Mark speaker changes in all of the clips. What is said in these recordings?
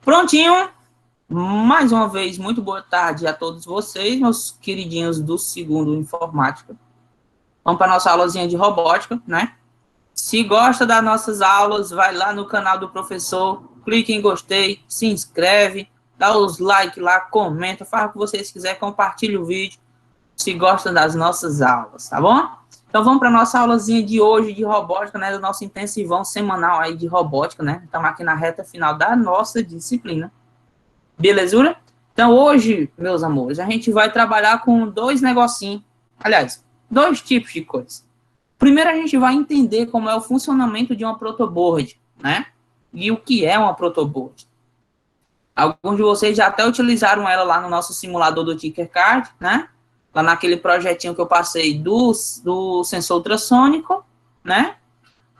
Speaker 1: Prontinho? Mais uma vez, muito boa tarde a todos vocês, meus queridinhos do segundo Informática. Vamos para a nossa aulazinha de robótica, né? Se gosta das nossas aulas, vai lá no canal do professor, clique em gostei, se inscreve, dá os likes lá, comenta, fala o que vocês quiserem, compartilha o vídeo, se gosta das nossas aulas, tá bom? Então vamos para a nossa aulazinha de hoje de robótica, né? Do nosso intensivão semanal aí de robótica, né? Estamos aqui na reta final da nossa disciplina. Belezura? Então hoje, meus amores, a gente vai trabalhar com dois negocinhos, aliás, dois tipos de coisa. Primeiro a gente vai entender como é o funcionamento de uma protoboard, né? E o que é uma protoboard. Alguns de vocês já até utilizaram ela lá no nosso simulador do Tinkercad, né? Lá naquele projetinho que eu passei do sensor ultrassônico, né?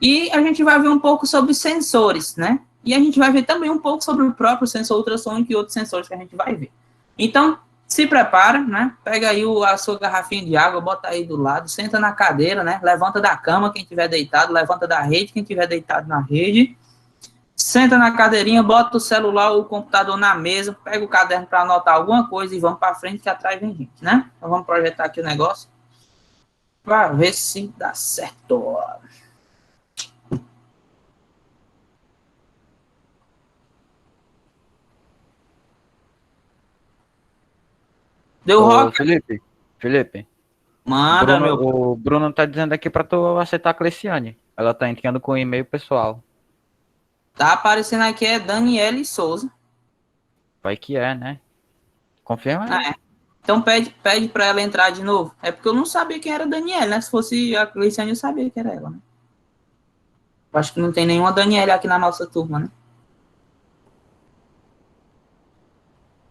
Speaker 1: E a gente vai ver um pouco sobre sensores, né? E a gente vai ver também um pouco sobre o próprio sensor ultrassônico e outros sensores que a gente vai ver. Então, se prepara, né? Pega aí a sua garrafinha de água, bota aí do lado, senta na cadeira, né? Levanta da cama quem estiver deitado, levanta da rede quem estiver deitado na rede. Senta na cadeirinha, bota o celular ou o computador na mesa, pega o caderno para anotar alguma coisa e vamos para frente que atrás vem gente, né? Então vamos projetar aqui o negócio para ver se dá certo. Deu rock?
Speaker 2: Felipe.
Speaker 1: Manda,
Speaker 2: O Bruno tá dizendo aqui pra tu aceitar a Cleciane. Ela tá entrando com o e-mail pessoal.
Speaker 1: Tá aparecendo aqui é Daniele Souza.
Speaker 2: Vai que é, né? Confirma aí.
Speaker 1: Então pede para ela entrar de novo. É porque eu não sabia quem era a Daniele, né? Se fosse a Cleciane, eu sabia que era ela, né? Eu acho que não tem nenhuma Daniele aqui na nossa turma, né?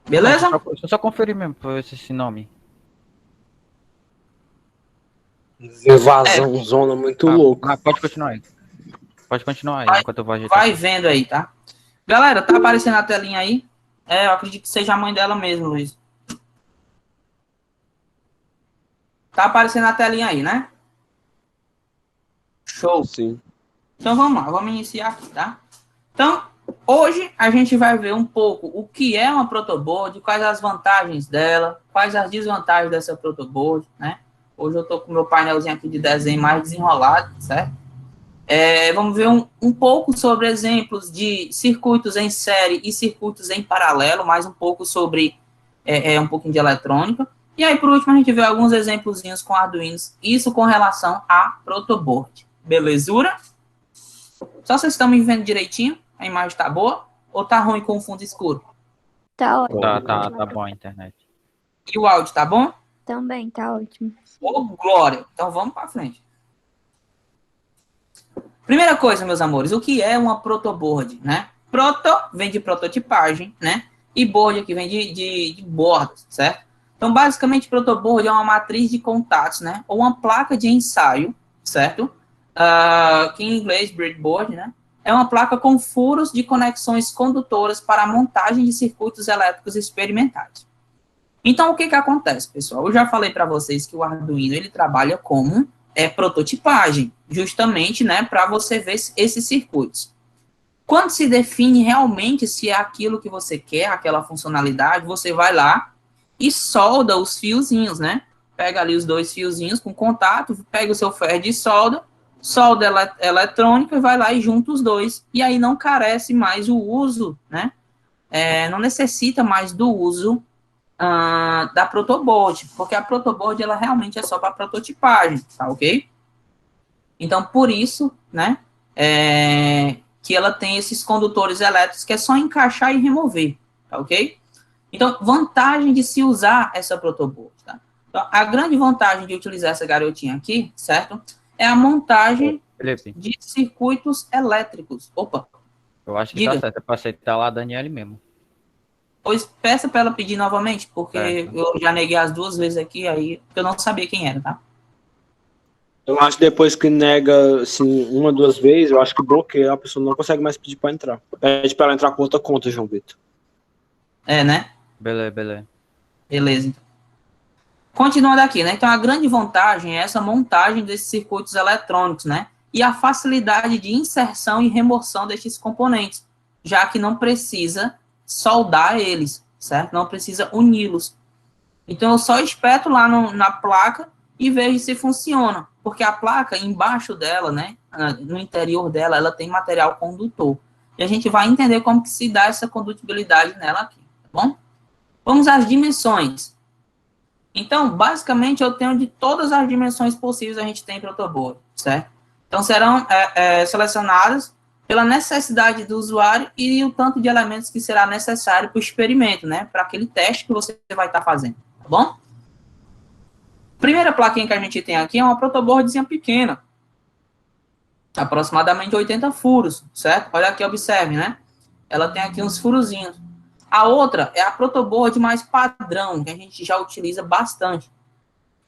Speaker 1: Beleza?
Speaker 2: Deixa eu só conferir mesmo pra ver se esse nome.
Speaker 3: Invasão zona muito louca.
Speaker 2: Pode continuar aí. Pode continuar aí, enquanto eu vou ajeitar.
Speaker 1: Vai vendo aí, tá? Galera, tá aparecendo a telinha aí? Eu acredito que seja a mãe dela mesmo, Luiz. Tá aparecendo a telinha aí, né? Show.
Speaker 3: Sim.
Speaker 1: Então vamos lá, vamos iniciar aqui, tá? Então, hoje a gente vai ver um pouco o que é uma protoboard, quais as vantagens dela, quais as desvantagens dessa protoboard, né? Hoje eu tô com o meu painelzinho aqui de desenho mais desenrolado, certo? Vamos ver um pouco sobre exemplos de circuitos em série e circuitos em paralelo, mais um pouco sobre um pouquinho de eletrônica. E aí, por último, a gente vê alguns exemplozinhos com Arduinos, isso com relação à protoboard. Belezura? Só vocês estão me vendo direitinho? A imagem tá boa? Ou tá ruim com o fundo escuro?
Speaker 4: Tá ótimo.
Speaker 2: Tá bom a internet.
Speaker 1: E o áudio tá bom?
Speaker 4: Também, tá ótimo.
Speaker 1: Ô, glória! Então vamos para frente. Primeira coisa, meus amores, o que é uma protoboard, né? Proto vem de prototipagem, né? E board aqui vem de bordas, certo? Então, basicamente, protoboard é uma matriz de contatos, né? Ou uma placa de ensaio, certo? Que em inglês, breadboard, né? É uma placa com furos de conexões condutoras para a montagem de circuitos elétricos experimentais. Então, o que acontece, pessoal? Eu já falei para vocês que o Arduino, ele trabalha como prototipagem, justamente, né, para você ver esses circuitos. Quando se define realmente se é aquilo que você quer, aquela funcionalidade, você vai lá e solda os fiozinhos, né? Pega ali os dois fiozinhos com contato, pega o seu ferro de solda eletrônica e vai lá e junta os dois. E aí não carece mais o uso, né? Não necessita mais do uso da protoboard, porque a protoboard ela realmente é só para prototipagem, tá ok? Então, por isso, né, que ela tem esses condutores elétricos que é só encaixar e remover, tá ok? Então, vantagem de se usar essa protoboard, tá? Então, a grande vantagem de utilizar essa garotinha aqui, certo? É a montagem de circuitos elétricos. Opa!
Speaker 2: Eu acho que tá certo, é para aceitar lá a Daniele mesmo.
Speaker 1: Pois peça para ela pedir novamente, porque eu já neguei as duas vezes aqui, aí eu não sabia quem era, tá?
Speaker 3: Eu acho que depois que nega, assim, uma, duas vezes, eu acho que bloqueia, a pessoa não consegue mais pedir para entrar. Pede para ela entrar com outra conta, João Vitor.
Speaker 1: Né?
Speaker 2: Beleza.
Speaker 1: Beleza, então. Continuando aqui, né? Então, a grande vantagem é essa montagem desses circuitos eletrônicos, né? E a facilidade de inserção e remoção destes componentes, já que não precisa soldar eles, certo? Não precisa uni-los. Então, eu só espeto lá na placa e vejo se funciona. Porque a placa, embaixo dela, né, no interior dela, ela tem material condutor. E a gente vai entender como que se dá essa condutibilidade nela aqui, tá bom? Vamos às dimensões. Então, basicamente, eu tenho de todas as dimensões possíveis a gente tem protoboard, certo? Então, serão selecionadas pela necessidade do usuário e o tanto de elementos que será necessário para o experimento, né? Para aquele teste que você vai estar fazendo, tá bom? Primeira plaquinha que a gente tem aqui é uma protoboardzinha pequena, aproximadamente 80 furos, certo? Olha aqui, observe, né? Ela tem aqui uns furozinhos. A outra é a protoboard mais padrão, que a gente já utiliza bastante,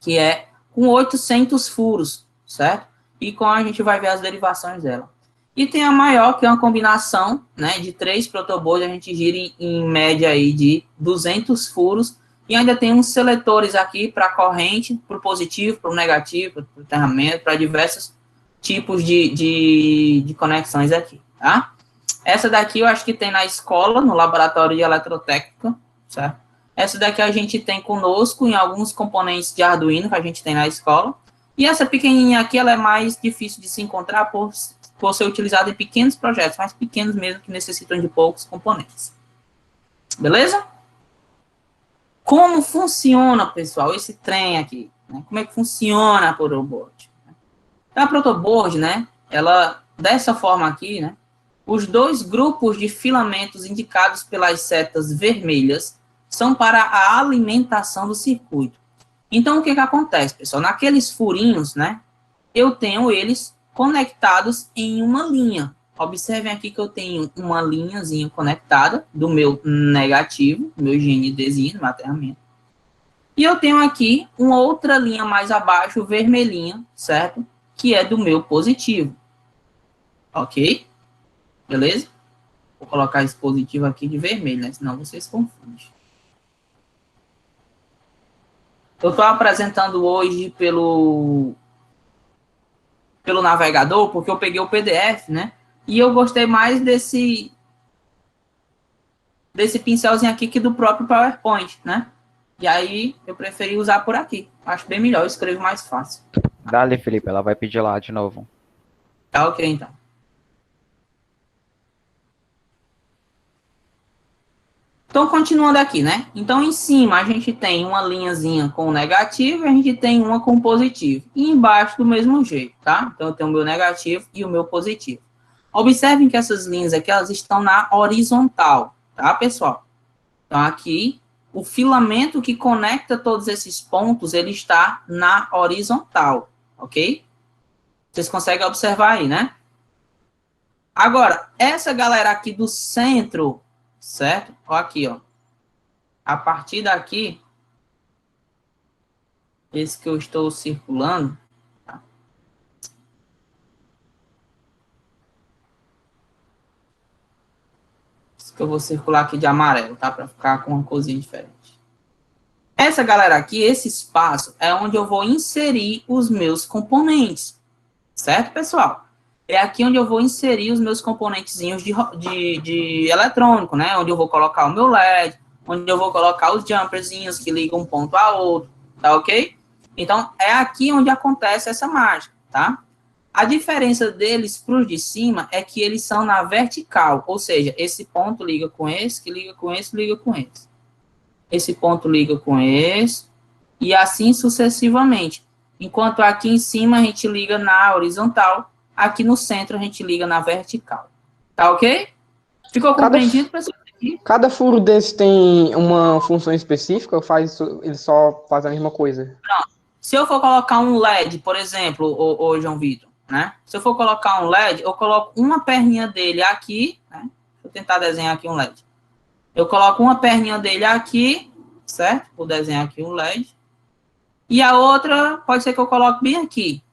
Speaker 1: que é com 800 furos, certo? E com a gente vai ver as derivações dela. E tem a maior, que é uma combinação, né, de 3 protoboards, a gente gira em média aí de 200 furos, e ainda tem uns seletores aqui para corrente, para o positivo, para o negativo, para o enterramento, para diversos tipos de conexões aqui, tá? Essa daqui eu acho que tem na escola, no laboratório de eletrotécnica, certo? Essa daqui a gente tem conosco em alguns componentes de Arduino que a gente tem na escola. E essa pequenininha aqui, ela é mais difícil de se encontrar por ser utilizada em pequenos projetos, mais pequenos mesmo, que necessitam de poucos componentes. Beleza? Como funciona, pessoal, esse trem aqui? Né? Como é que funciona a protoboard? Então, a protoboard, né, ela, dessa forma aqui, né, os 2 grupos de filamentos indicados pelas setas vermelhas são para a alimentação do circuito. Então, o que acontece, pessoal? Naqueles furinhos, né, eu tenho eles conectados em uma linha. Observem aqui que eu tenho uma linhazinha conectada do meu negativo, meu GNDzinho, meu aterramento. E eu tenho aqui uma outra linha mais abaixo, vermelhinha, certo? Que é do meu positivo. Ok? Beleza? Vou colocar esse positivo aqui de vermelho, né? Senão vocês confundem. Eu estou apresentando hoje pelo navegador, porque eu peguei o PDF, né? E eu gostei mais desse pincelzinho aqui que do próprio PowerPoint, né? E aí eu preferi usar por aqui. Acho bem melhor, eu escrevo mais fácil.
Speaker 2: Dá-lhe, Felipe, ela vai pedir lá de novo.
Speaker 1: Tá ok, então. Então, continuando aqui, né? Então, em cima, a gente tem uma linhazinha com o negativo e a gente tem uma com o positivo. E embaixo, do mesmo jeito, tá? Então, eu tenho o meu negativo e o meu positivo. Observem que essas linhas aqui, elas estão na horizontal, tá, pessoal? Então, aqui, o filamento que conecta todos esses pontos, ele está na horizontal, ok? Vocês conseguem observar aí, né? Agora, essa galera aqui do centro, certo? Ó, aqui, ó. A partir daqui, esse que eu estou circulando, tá? Esse que eu vou circular aqui de amarelo, tá? Para ficar com uma coisinha diferente. Essa galera aqui, esse espaço, é onde eu vou inserir os meus componentes. Certo, pessoal? É aqui onde eu vou inserir os meus componentezinhos de eletrônico, né? Onde eu vou colocar o meu LED, onde eu vou colocar os jumperzinhos que ligam um ponto a outro, tá ok? Então, é aqui onde acontece essa mágica, tá? A diferença deles para os de cima é que eles são na vertical, ou seja, esse ponto liga com esse, que liga com esse, liga com esse. Esse ponto liga com esse, e assim sucessivamente. Enquanto aqui em cima a gente liga na horizontal, aqui no centro a gente liga na vertical. Tá ok? Ficou compreendido, pessoal?
Speaker 5: Cada furo desse tem uma função específica ou ele só faz a mesma coisa?
Speaker 1: Pronto. Se eu for colocar um LED, por exemplo, o João Vitor, né? Se eu for colocar um LED, eu coloco uma perninha dele aqui, né? Deixa eu tentar desenhar aqui um LED. Eu coloco uma perninha dele aqui, certo? Vou desenhar aqui um LED. E a outra, pode ser que eu coloque bem aqui.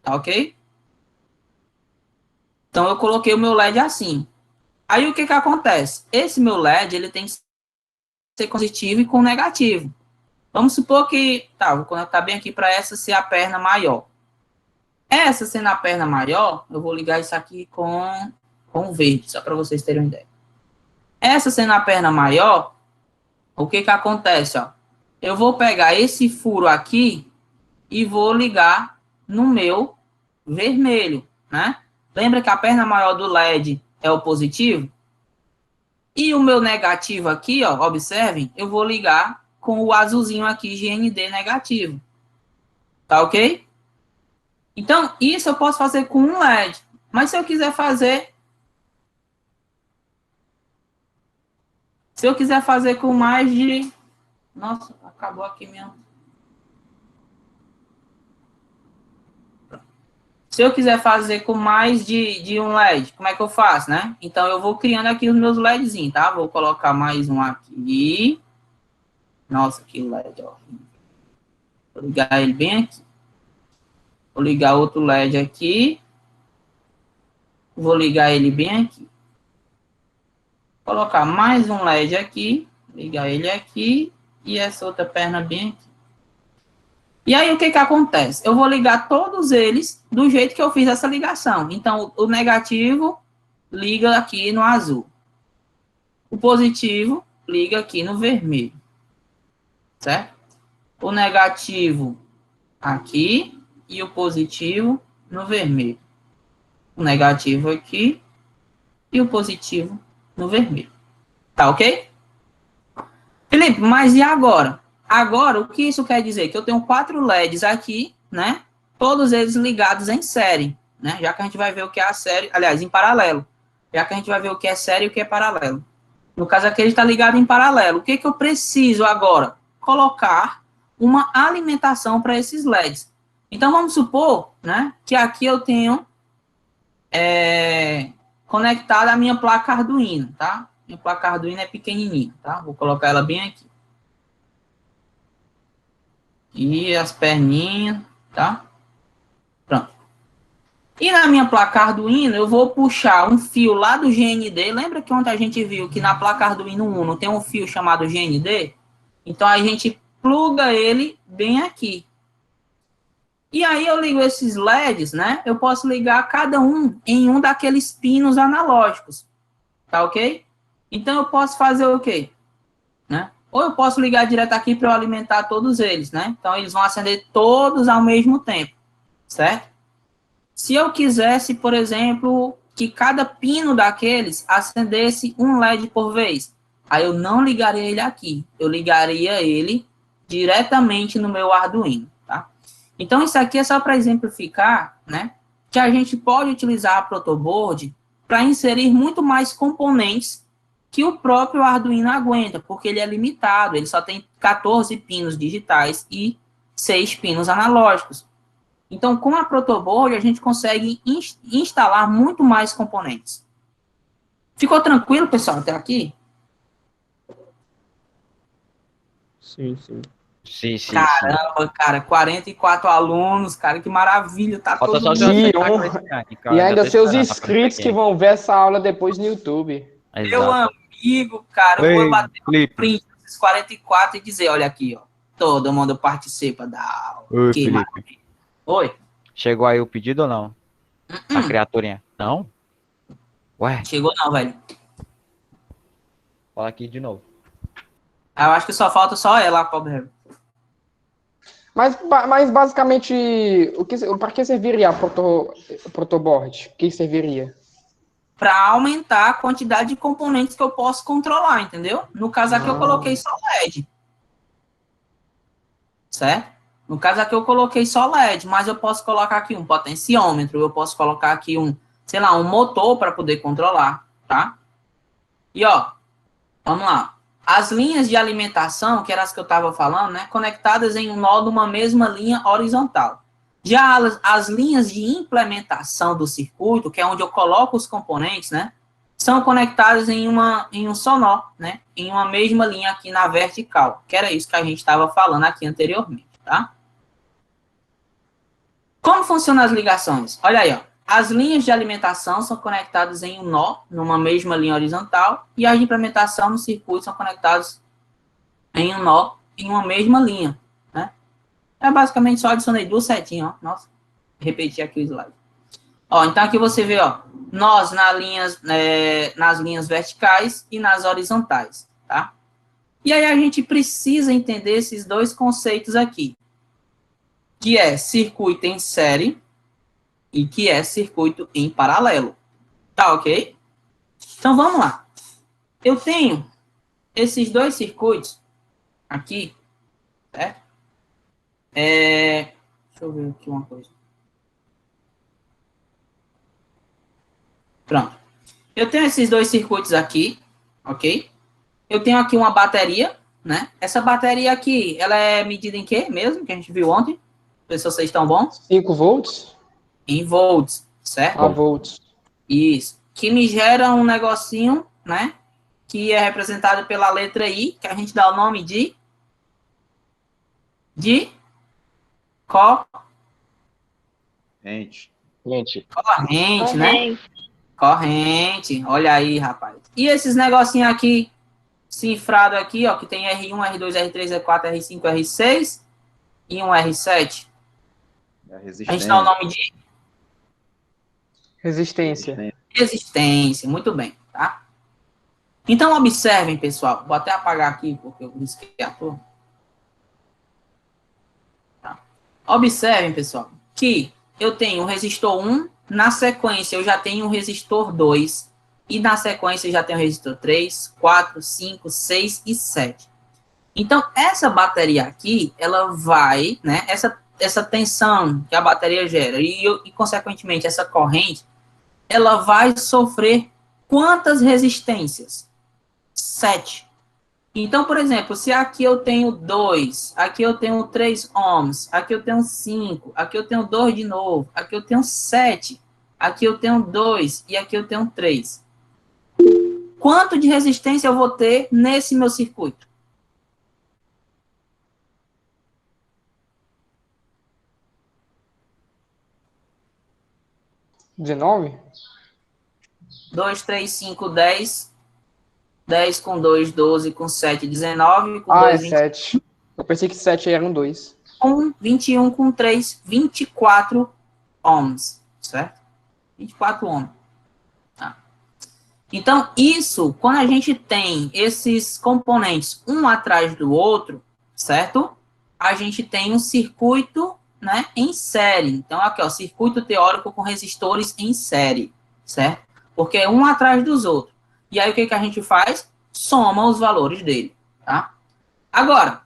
Speaker 1: Tá ok? Então, eu coloquei o meu LED assim. Aí, o que acontece? Esse meu LED, ele tem que ser positivo e com negativo. Vamos supor que... Tá, vou conectar bem aqui para essa ser a perna maior. Essa sendo a perna maior, eu vou ligar isso aqui com o verde, só para vocês terem uma ideia. Essa sendo a perna maior, o que que acontece, ó? Eu vou pegar esse furo aqui e vou ligar no meu vermelho, né? Lembra que a perna maior do LED é o positivo? E o meu negativo aqui, ó, observem, eu vou ligar com o azulzinho aqui, GND negativo. Tá ok? Então, isso eu posso fazer com um LED. Mas se eu quiser fazer... Se eu quiser fazer com mais de... Nossa, acabou aqui mesmo. Se eu quiser fazer com mais de um LED, como é que eu faço, né? Então, eu vou criando aqui os meus LEDzinhos, tá? Vou colocar mais um aqui. Nossa, que LED, ó. Vou ligar ele bem aqui. Vou ligar outro LED aqui. Vou ligar ele bem aqui. Colocar mais um LED aqui. Ligar ele aqui. E essa outra perna bem aqui. E aí, o que que acontece? Eu vou ligar todos eles do jeito que eu fiz essa ligação. Então, o negativo liga aqui no azul. O positivo liga aqui no vermelho. Certo? O negativo aqui e o positivo no vermelho. O negativo aqui e o positivo no vermelho. Tá ok? Felipe, mas e agora? Agora, o que isso quer dizer? Que eu tenho 4 LEDs aqui, né? Todos eles ligados em série, né? Já que a gente vai ver o que é a série, aliás, em paralelo. Já que a gente vai ver o que é série e o que é paralelo. No caso aqui, ele está ligado em paralelo. O que que eu preciso agora? Colocar uma alimentação para esses LEDs. Então, vamos supor, né, que aqui eu tenho conectada a minha placa Arduino, tá? Minha placa Arduino é pequenininha, tá? Vou colocar ela bem aqui. E as perninhas, tá? Pronto. E na minha placa Arduino, eu vou puxar um fio lá do GND. Lembra que ontem a gente viu que na placa Arduino Uno tem um fio chamado GND? Então, a gente pluga ele bem aqui. E aí, eu ligo esses LEDs, né? Eu posso ligar cada um em um daqueles pinos analógicos. Tá ok? Então, eu posso fazer o quê? Né? Ou eu posso ligar direto aqui para eu alimentar todos eles, né? Então, eles vão acender todos ao mesmo tempo, certo? Se eu quisesse, por exemplo, que cada pino daqueles acendesse um LED por vez, aí eu não ligaria ele aqui. Eu ligaria ele diretamente no meu Arduino, tá? Então, isso aqui é só para exemplificar, né? Que a gente pode utilizar a protoboard para inserir muito mais componentes que o próprio Arduino aguenta, porque ele é limitado, ele só tem 14 pinos digitais e 6 pinos analógicos. Então, com a protoboard, a gente consegue instalar muito mais componentes. Ficou tranquilo, pessoal, até aqui?
Speaker 3: Sim, sim.
Speaker 2: Sim, sim,
Speaker 1: Caramba, cara, 44 alunos, cara, que maravilha, tá
Speaker 2: Falta
Speaker 1: todo
Speaker 2: só
Speaker 1: mundo.
Speaker 2: de
Speaker 5: E ainda seus inscritos que vão ver essa aula depois no YouTube.
Speaker 1: Meu amigo, cara, eu vou bater um print desses 44 e dizer, olha aqui, ó, todo mundo participa da aula.
Speaker 2: Oi,
Speaker 1: Que
Speaker 2: Felipe.
Speaker 1: maravilha. Oi?
Speaker 2: Chegou aí o pedido ou não? A criaturinha. Não? Ué,
Speaker 1: Chegou não, velho.
Speaker 2: fala aqui de novo.
Speaker 1: Eu acho que só falta só ela, pobre.
Speaker 5: Mas basicamente, para que serviria a protoboard? O que serviria?
Speaker 1: Para aumentar a quantidade de componentes que eu posso controlar, entendeu? No caso aqui eu coloquei só LED. Certo? No caso aqui eu coloquei só LED, mas eu posso colocar aqui um potenciômetro, eu posso colocar aqui um, sei lá, um motor para poder controlar, tá? E ó, vamos lá. As linhas de alimentação, que eram as que eu estava falando, né, conectadas em um nó de uma mesma linha horizontal. Já as linhas de implementação do circuito, que é onde eu coloco os componentes, né, são conectadas em um só nó, né, em uma mesma linha aqui na vertical, que era isso que a gente estava falando aqui anteriormente, tá? Como funcionam as ligações? Olha aí, ó. As linhas de alimentação são conectadas em um nó, numa mesma linha horizontal, e as de implementação no circuito são conectadas em um nó, em uma mesma linha, né? É basicamente só adicionei duas setinhas, ó. Nossa, repeti aqui o slide. Ó, então aqui você vê, ó, nós nas linhas verticais e nas horizontais, tá? E aí a gente precisa entender esses dois conceitos aqui, que é circuito em série e que é circuito em paralelo, tá ok? Então vamos lá. Eu tenho esses dois circuitos aqui, certo? Deixa eu ver aqui uma coisa. Pronto. Eu tenho esses dois circuitos aqui, ok? Eu tenho aqui uma bateria, né? Essa bateria aqui, ela é medida em quê mesmo? Que a gente viu ontem. Ver se vocês estão bons.
Speaker 5: 5 volts
Speaker 1: Em volts, certo?
Speaker 5: a volts.
Speaker 1: Isso. Que me gera um negocinho, né? Que é representado pela letra I, que a gente dá o nome de
Speaker 2: Gente.
Speaker 1: corrente, né?
Speaker 4: Corrente.
Speaker 1: Corrente. Olha aí, rapaz. E esses negocinhos aqui, cifrado aqui, ó, que tem R1, R2, R3, R4, R5, R6 e um R7.
Speaker 2: A
Speaker 1: A gente dá o nome de
Speaker 5: Resistência.
Speaker 1: resistência. Muito bem, tá? Então, observem, pessoal. Vou até apagar aqui, porque eu risquei a turma. Tá? Observem, pessoal, que eu tenho o resistor 1, na sequência eu já tenho o resistor 2, e na sequência eu já tenho o resistor 3, 4, 5, 6 e 7. Então, essa bateria aqui, ela vai, né, essa tensão que a bateria gera, e consequentemente, essa corrente, ela vai sofrer quantas resistências? 7. Então, por exemplo, se aqui eu tenho 2, aqui eu tenho 3 ohms, aqui eu tenho 5, aqui eu tenho 2 de novo, aqui eu tenho 7, aqui eu tenho 2 e aqui eu tenho 3. Quanto de resistência eu vou ter nesse meu circuito?
Speaker 5: R$19?
Speaker 1: 2, 3, 5, 10. 10 com 2, 12, com 7, 19, com 2,
Speaker 5: É
Speaker 1: 20,
Speaker 5: 7. Eu pensei que 7 eram 2.
Speaker 1: com 21, com 3, 24 ohms, certo? 24 ohms. Tá. Então, isso, quando a gente tem esses componentes um atrás do outro, certo? A gente tem um circuito, né, em série. Então, aqui, ó, circuito teórico com resistores em série, certo? Porque é um atrás dos outros. E aí, o que a gente faz? Soma os valores dele, tá? Agora,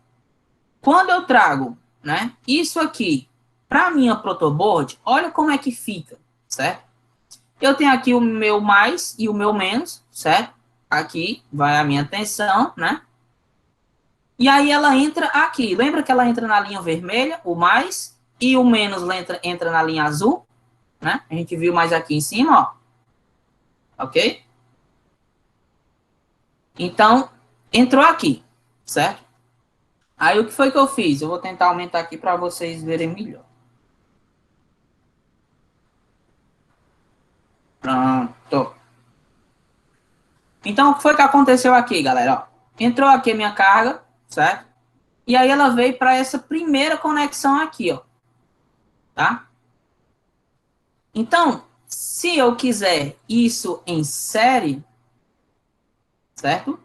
Speaker 1: quando eu trago, né, isso aqui para a minha protoboard, olha como é que fica, certo? Eu tenho aqui o meu mais e o meu menos, certo? Aqui vai a minha tensão, né? E aí ela entra aqui. Lembra que ela entra na linha vermelha, o mais, e o menos entra na linha azul, né? A gente viu mais aqui em cima, ó. Ok? Então, entrou aqui, certo? Aí, o que foi que eu fiz? Eu vou tentar aumentar aqui para vocês verem melhor. Pronto. Então, o que foi que aconteceu aqui, galera? Ó, entrou aqui a minha carga, certo? E aí, ela veio para essa primeira conexão aqui, ó. Tá? Então, se eu quiser isso em série, certo?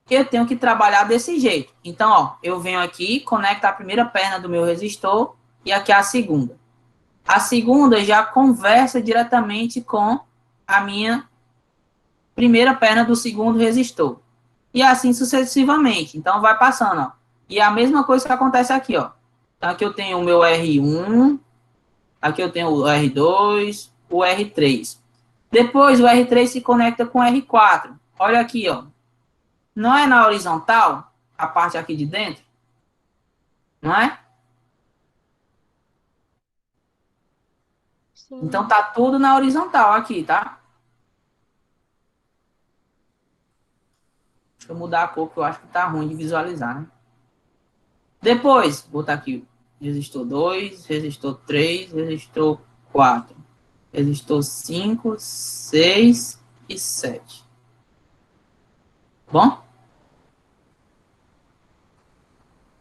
Speaker 1: Eu tenho que trabalhar desse jeito. Então, ó, eu venho aqui, conecto a primeira perna do meu resistor e aqui a segunda. A segunda já conversa diretamente com a minha primeira perna do segundo resistor. E assim sucessivamente. Então, vai passando, ó. E a mesma coisa que acontece aqui, ó. Então, aqui eu tenho o meu R1, aqui eu tenho o R2, o R3. Depois, o R3 se conecta com o R4. Olha aqui, ó. Não é na horizontal, a parte aqui de dentro? Não é?
Speaker 4: Sim.
Speaker 1: Então, tá tudo na horizontal aqui, tá? Deixa eu mudar a cor, que eu acho que tá ruim de visualizar, né? Depois, vou botar aqui resistor 2, resistor 3, resistor 4, resistor 5, 6 e 7. Bom?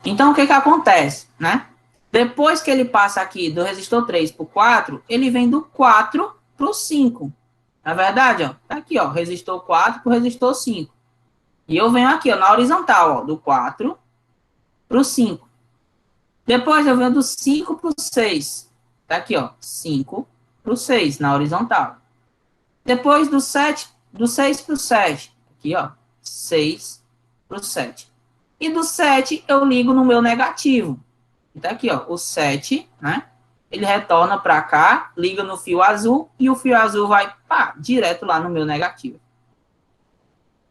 Speaker 1: Então, o que que acontece, né? Depois que ele passa aqui do resistor 3 para o 4, ele vem do 4 para o 5, Na verdade, ó, tá aqui, ó, resistor 4 pro resistor 5. E eu venho aqui, ó, na horizontal, ó, do 4 pro 5. Depois eu venho do 5 pro 6. Tá aqui, ó, 5 pro 6, na horizontal. Depois do 7, do 6 pro 7. Aqui, ó, 6 pro 7. E do 7 eu ligo no meu negativo. Tá aqui, ó, o 7, né? Ele retorna para cá, liga no fio azul, e o fio azul vai, pá, direto lá no meu negativo.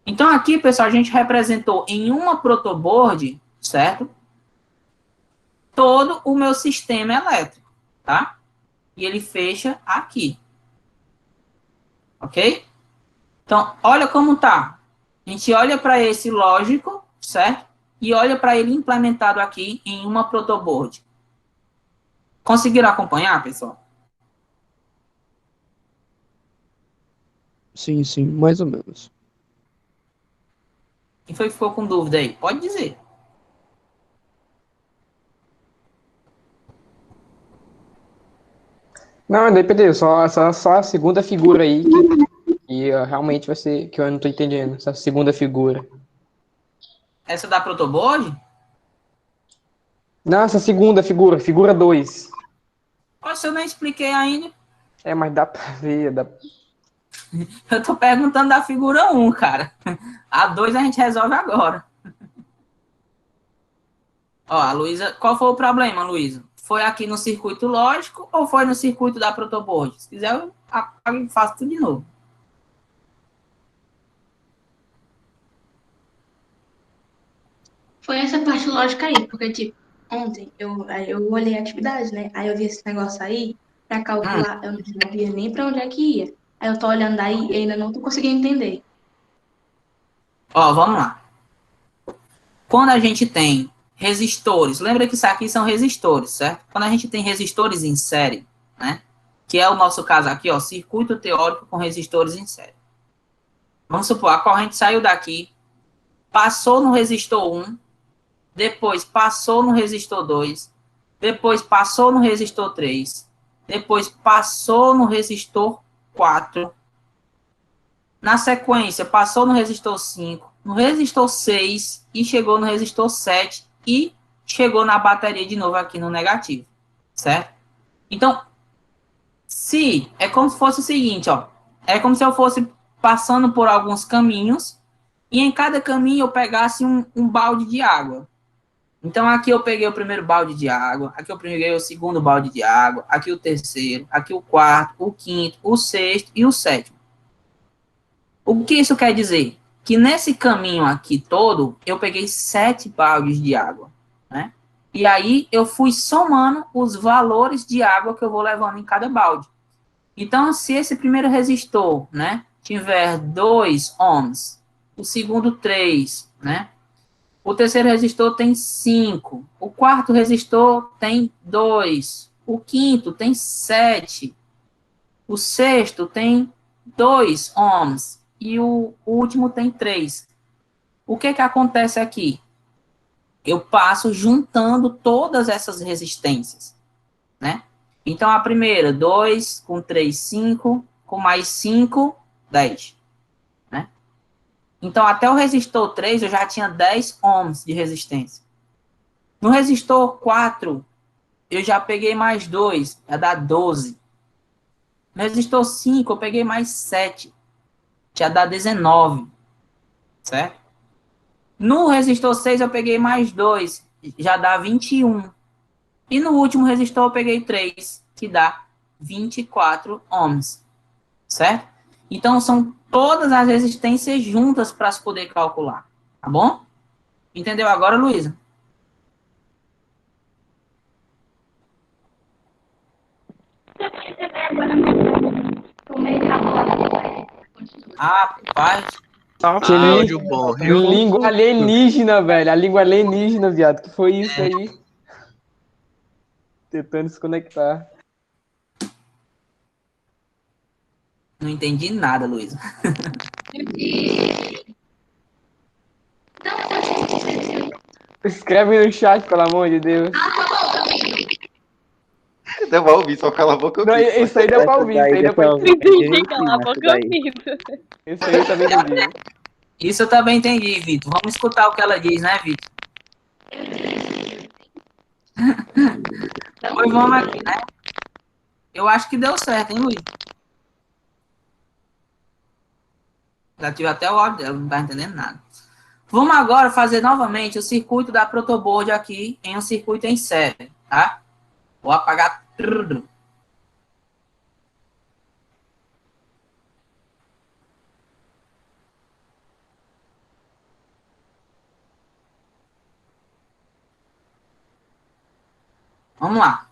Speaker 1: Então, aqui, pessoal, a gente representou em uma protoboard, certo? Todo o meu sistema elétrico, tá? E ele fecha aqui. Ok? Então, olha como tá. A gente olha para esse lógico, certo? E olha para ele implementado aqui em uma protoboard. Conseguiram acompanhar, pessoal?
Speaker 5: Sim, sim, mais ou menos.
Speaker 1: Quem foi que ficou com dúvida aí? Pode dizer.
Speaker 5: Não, dependeu, só a segunda figura aí que realmente vai ser, que eu não tô entendendo, essa segunda figura.
Speaker 1: Essa da protoboard?
Speaker 5: Não, essa segunda figura, figura 2.
Speaker 1: Nossa, eu nem expliquei ainda.
Speaker 5: É, mas dá pra ver,
Speaker 1: Eu tô perguntando da figura 1, cara. A 2 a gente resolve agora. Ó, a Luísa... Qual foi o problema, Luísa? Foi aqui no circuito lógico ou foi no circuito da protoboard? Se quiser, eu apago e faço tudo de novo.
Speaker 6: Foi essa parte lógica aí, porque, tipo, ontem eu olhei a atividade, né? Aí eu vi esse negócio aí, pra calcular, eu não sabia nem pra onde é que ia. Aí eu tô olhando aí e ainda não tô conseguindo entender.
Speaker 1: Ó, vamos lá. Quando a gente tem resistores, lembra que isso aqui são resistores, certo? Quando a gente tem resistores em série, né? Que é o nosso caso aqui, ó, circuito teórico com resistores em série. Vamos supor, a corrente saiu daqui, passou no resistor 1, depois passou no resistor 2, depois passou no resistor 3, depois passou no resistor 4, na sequência passou no resistor 5, no resistor 6 e chegou no resistor 7 e chegou na bateria de novo aqui no negativo, certo? Então, se é como se fosse o seguinte, ó, é como se eu fosse passando por alguns caminhos e em cada caminho eu pegasse um balde de água. Então, aqui eu peguei o primeiro balde de água, aqui eu peguei o segundo balde de água, aqui o terceiro, aqui o quarto, o quinto, o sexto e o sétimo. O que isso quer dizer? Que nesse caminho aqui todo, eu peguei 7 baldes de água, né? E aí eu fui somando os valores de água que eu vou levando em cada balde. Então, se esse primeiro resistor, né, tiver 2 ohms, o segundo 3, né? O terceiro resistor tem 5. O quarto resistor tem 2. O quinto tem 7. O sexto tem 2 ohms. E o último tem 3. O que acontece aqui? Eu passo juntando todas essas resistências, né? Então, a primeira, 2, com 3, 5, com mais 5, 10. Né? Então, até o resistor 3, eu já tinha 10 ohms de resistência. No resistor 4, eu já peguei mais 2, já dá 12. No resistor 5, eu peguei mais 7, já dá 19, certo? No resistor 6, eu peguei mais 2, já dá 21. E no último resistor, eu peguei 3, que dá 24 ohms, certo? Então, são todas as resistências juntas para se poder calcular, tá bom? Entendeu agora, Luísa? Rapaz,
Speaker 5: Que
Speaker 3: Áudio bom, viu?
Speaker 5: língua alienígena, velho. A língua alienígena, viado. Que foi isso aí? Tentando se conectar.
Speaker 1: não entendi nada, Luísa.
Speaker 5: Escreve no chat, pelo amor de Deus.
Speaker 7: Deu pra ouvir, só cala a boca eu
Speaker 5: Não,
Speaker 7: vi.
Speaker 5: isso aí deu pra ouvir, isso aí deu pra ouvir.
Speaker 8: Entendi, cala a boca, eu fiz.
Speaker 5: Isso aí eu também entendi.
Speaker 1: Isso eu também entendi, Vitor. Vamos escutar o que ela diz, né, Vitor? Pois vamos aqui, né? Eu acho que deu certo, hein, Luiz? Já tive até o áudio dela, não tá entendendo nada. Vamos agora fazer novamente o circuito da protoboard aqui em um circuito em série, tá? Vou apagar tudo. Vamos lá.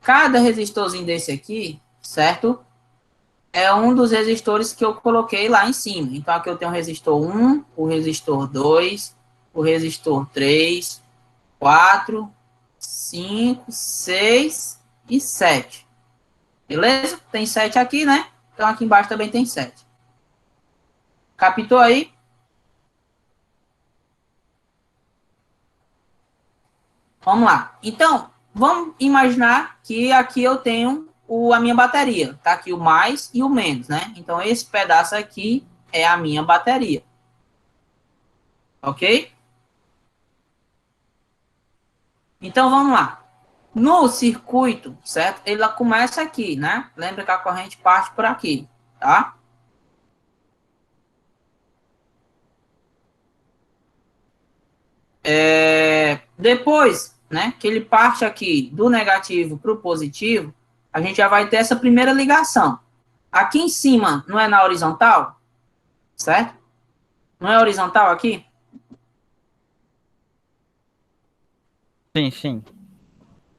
Speaker 1: Cada resistorzinho desse aqui, certo? É um dos resistores que eu coloquei lá em cima. Então, aqui eu tenho o resistor 1, o resistor 2, o resistor 3, 4, 5, 6 e 7. Beleza? Tem 7 aqui, né? Então, aqui embaixo também tem 7. Captou aí? Vamos lá. Então, vamos imaginar que aqui eu tenho a minha bateria. Tá aqui o mais e o menos, né? Então, esse pedaço aqui é a minha bateria. Ok? Então, vamos lá. No circuito, certo? Ele começa aqui, né? Lembra que a corrente parte por aqui, tá? Depois, né, que ele parte aqui do negativo para o positivo, a gente já vai ter essa primeira ligação. Aqui em cima não é na horizontal, certo? Não é horizontal aqui?
Speaker 2: Sim, sim.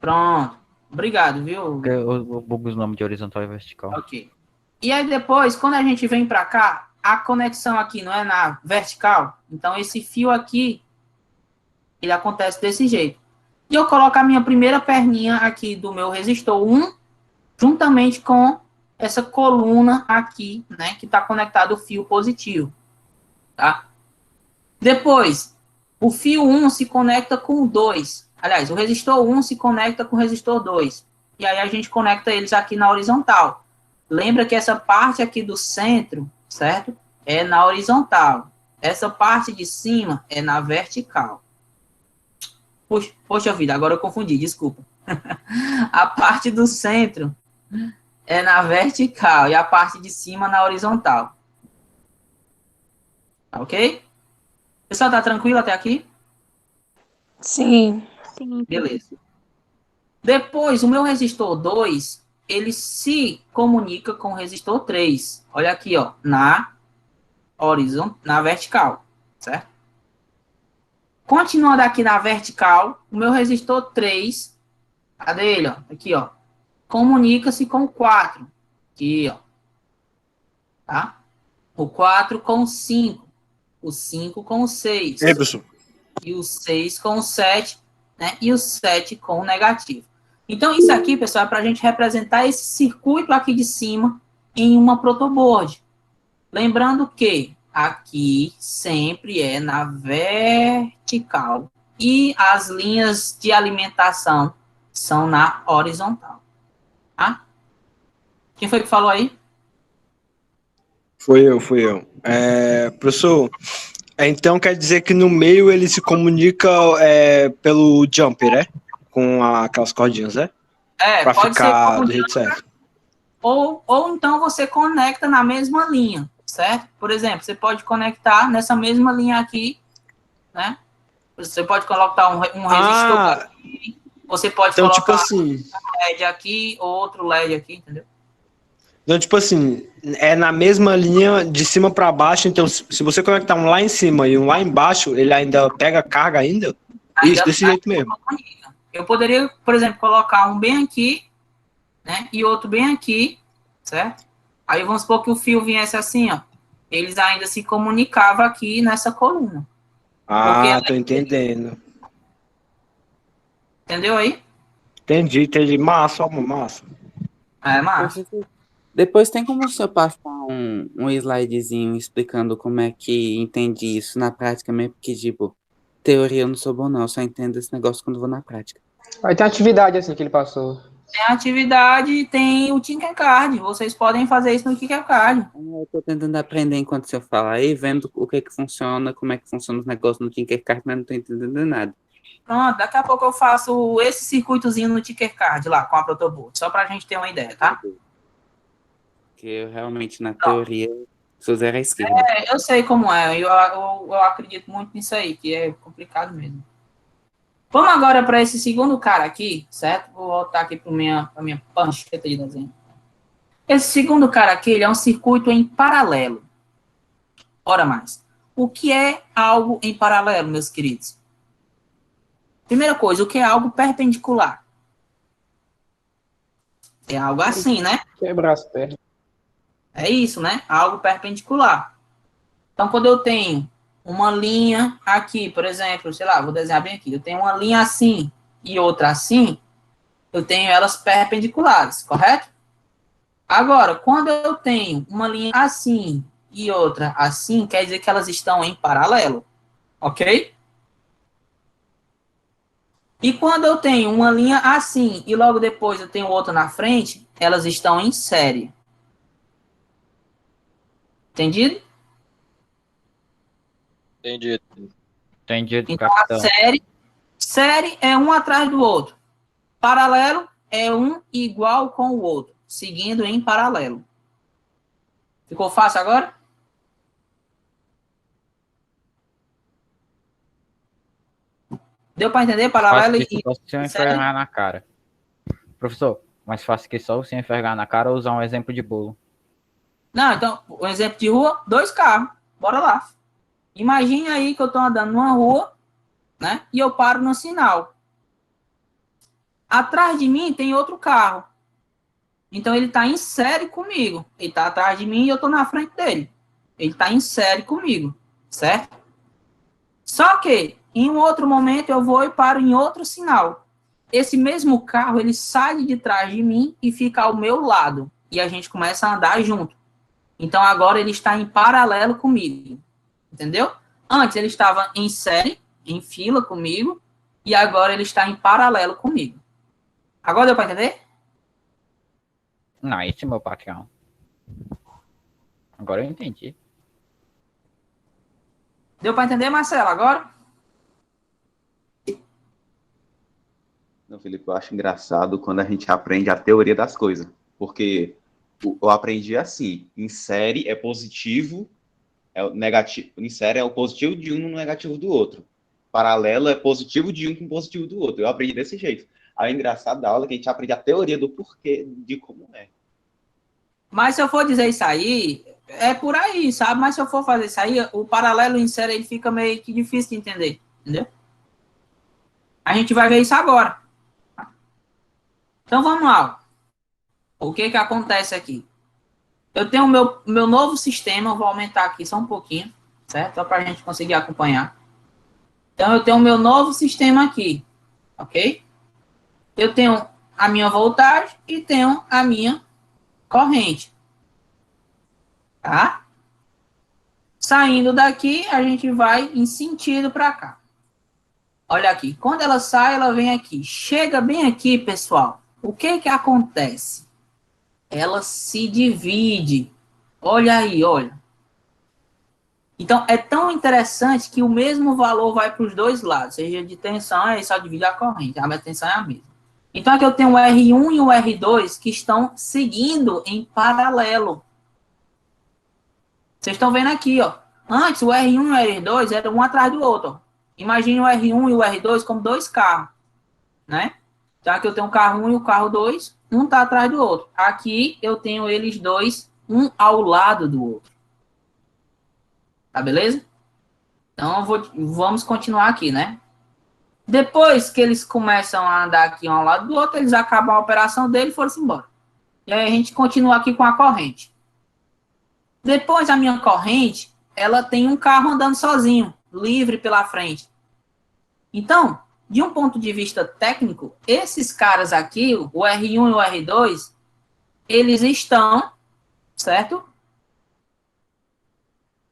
Speaker 1: Pronto. Obrigado, viu?
Speaker 2: Eu bugo os nomes de horizontal e vertical.
Speaker 1: Ok. E aí depois, quando a gente vem para cá, a conexão aqui não é na vertical, então esse fio aqui, ele acontece desse jeito. E eu coloco a minha primeira perninha aqui do meu resistor 1, juntamente com essa coluna aqui, né, que está conectado ao fio positivo, tá? Depois, o fio 1 se conecta com o 2. Aliás, o resistor 1 se conecta com o resistor 2. E aí a gente conecta eles aqui na horizontal. Lembra que essa parte aqui do centro, certo? É na horizontal. Essa parte de cima é na vertical. Poxa vida, agora eu confundi, desculpa. A parte do centro é na vertical e a parte de cima na horizontal. Ok? Pessoal, tá tranquilo até aqui?
Speaker 4: Sim.
Speaker 1: Beleza. Depois, o meu resistor 2, ele se comunica com o resistor 3. Olha aqui, ó, na vertical, certo? Continuando aqui na vertical, o meu resistor 3, cadê ele, ó? Aqui, ó. Comunica-se com o 4. Aqui, ó. Tá? O 4 com o 5. O 5 com o 6.
Speaker 3: Ei, professor.
Speaker 1: E o 6 com o 7, né? E o 7 com o negativo. Então, isso aqui, pessoal, é para a gente representar esse circuito aqui de cima em uma protoboard. Lembrando que aqui sempre é na vertical e as linhas de alimentação são na horizontal. Tá? Quem foi que falou aí?
Speaker 3: Fui eu. Professor, então quer dizer que no meio ele se comunica pelo jumper, né? Com aquelas cordinhas, né? Pra
Speaker 1: Pode
Speaker 3: ficar
Speaker 1: ser
Speaker 3: do jeito certo.
Speaker 1: ou então você conecta na mesma linha, certo? Por exemplo, você pode conectar nessa mesma linha aqui, né? Você pode colocar um resistor aqui, você pode
Speaker 3: então,
Speaker 1: colocar
Speaker 3: tipo assim,
Speaker 1: um LED aqui, outro LED aqui, entendeu?
Speaker 3: então, tipo assim, é na mesma linha de cima para baixo, então se você conectar um lá em cima e um lá embaixo, ele ainda pega carga ainda? Isso, desse jeito mesmo.
Speaker 1: Eu poderia, por exemplo, colocar um bem aqui, né, e outro bem aqui, certo? Aí vamos supor que o fio viesse assim, ó. Eles ainda se comunicavam aqui nessa coluna.
Speaker 3: Ah, tô entendendo.
Speaker 1: Entendeu aí?
Speaker 3: Entendi. Massa, massa.
Speaker 1: É massa.
Speaker 8: Depois tem como o senhor passar um slidezinho explicando como é que entende isso na prática mesmo, porque, tipo, teoria eu não sou bom não, eu só entendo esse negócio quando vou na prática.
Speaker 5: Aí tem atividade assim que ele passou.
Speaker 1: Tem a atividade, tem o Tinkercad. Vocês podem fazer isso no Tinkercad.
Speaker 8: Eu tô tentando aprender enquanto você fala aí, vendo o que que funciona, como é que funciona os negócios no Tinkercad, mas não tô entendendo nada.
Speaker 1: Pronto, daqui a pouco eu faço esse circuitozinho no Tinkercad lá com a Protoboot, só pra gente ter uma ideia, tá?
Speaker 8: Porque eu realmente, na teoria, sou zero à esquerda.
Speaker 1: Eu sei como é, eu acredito muito nisso aí, que é complicado mesmo. Vamos agora para esse segundo cara aqui, certo? Vou voltar aqui para minha pancheta de desenho. Esse segundo cara aqui, ele é um circuito em paralelo. Ora mais, o que é algo em paralelo, meus queridos? Primeira coisa, o que é algo perpendicular? É algo assim, né?
Speaker 5: Quebrar as pernas.
Speaker 1: É isso, né? Algo perpendicular. Então, quando eu tenho uma linha aqui, por exemplo, sei lá, vou desenhar bem aqui. Eu tenho uma linha assim e outra assim, eu tenho elas perpendiculares, correto? Agora, quando eu tenho uma linha assim e outra assim, quer dizer que elas estão em paralelo, ok? E quando eu tenho uma linha assim e logo depois eu tenho outra na frente, elas estão em série. Entendido?
Speaker 3: Entendi.
Speaker 2: Entendido,
Speaker 1: Então,
Speaker 2: capitão.
Speaker 1: série é um atrás do outro. Paralelo é um igual com o outro, seguindo em paralelo. Ficou fácil agora? Deu para entender?
Speaker 2: Fácil
Speaker 1: Paralelo
Speaker 2: que só se eu
Speaker 1: e série?
Speaker 2: enxergar na cara. Professor, mais fácil que só se enxergar na cara ou usar um exemplo de bolo.
Speaker 1: Não, então, um exemplo de rua, 2 carros. Bora lá. Imagine aí que eu estou andando numa rua, né? E eu paro no sinal. Atrás de mim tem outro carro. Então ele está em série comigo. Ele está atrás de mim e eu estou na frente dele. Ele está em série comigo, certo? Só que em um outro momento eu vou e paro em outro sinal. Esse mesmo carro ele sai de trás de mim e fica ao meu lado e a gente começa a andar junto. Então agora ele está em paralelo comigo, entendeu? Antes ele estava em série, em fila comigo e agora ele está em paralelo comigo. Agora deu para entender?
Speaker 2: Não, esse é meu patrão. Agora eu entendi.
Speaker 1: Deu para entender, Marcelo, agora?
Speaker 7: Não, Felipe, eu acho engraçado quando a gente aprende a teoria das coisas. Porque eu aprendi assim, em série é positivo, é o negativo. Em série é o positivo de um no negativo do outro. Paralelo é positivo de um com positivo do outro. Eu aprendi desse jeito. Aí o engraçado da aula é que a gente aprende a teoria do porquê, de como é.
Speaker 1: Mas se eu for dizer isso aí, é por aí, sabe? Mas se eu for fazer isso aí, o paralelo em série ele fica meio que difícil de entender, entendeu? A gente vai ver isso agora. Então vamos lá. O que que acontece aqui? Eu tenho o meu novo sistema, eu vou aumentar aqui só um pouquinho, certo? Só para a gente conseguir acompanhar. Então eu tenho o meu novo sistema aqui, ok? Eu tenho a minha voltagem e tenho a minha corrente, tá? Saindo daqui, a gente vai em sentido para cá. Olha aqui, quando ela sai, ela vem aqui. Chega bem aqui, pessoal. O que que acontece? Ela se divide. Olha aí, olha. Então, é tão interessante que o mesmo valor vai para os dois lados. Seja de tensão, aí só divide a corrente. A tensão é a mesma. Então, aqui eu tenho o R1 e o R2 que estão seguindo em paralelo. Vocês estão vendo aqui, ó. Antes, o R1 e o R2 eram um atrás do outro. Ó. Imagine o R1 e o R2 como dois carros, né? Então, aqui eu tenho o carro 1 e o carro 2, um está atrás do outro. Aqui eu tenho eles dois, um ao lado do outro. Tá beleza? Então, vamos continuar aqui, né? Depois que eles começam a andar aqui um ao lado do outro, eles acabam a operação dele e foram-se embora. E aí a gente continua aqui com a corrente. Depois, a minha corrente, ela tem um carro andando sozinho, livre pela frente. Então, de um ponto de vista técnico, esses caras aqui, o R1 e o R2, eles estão, certo?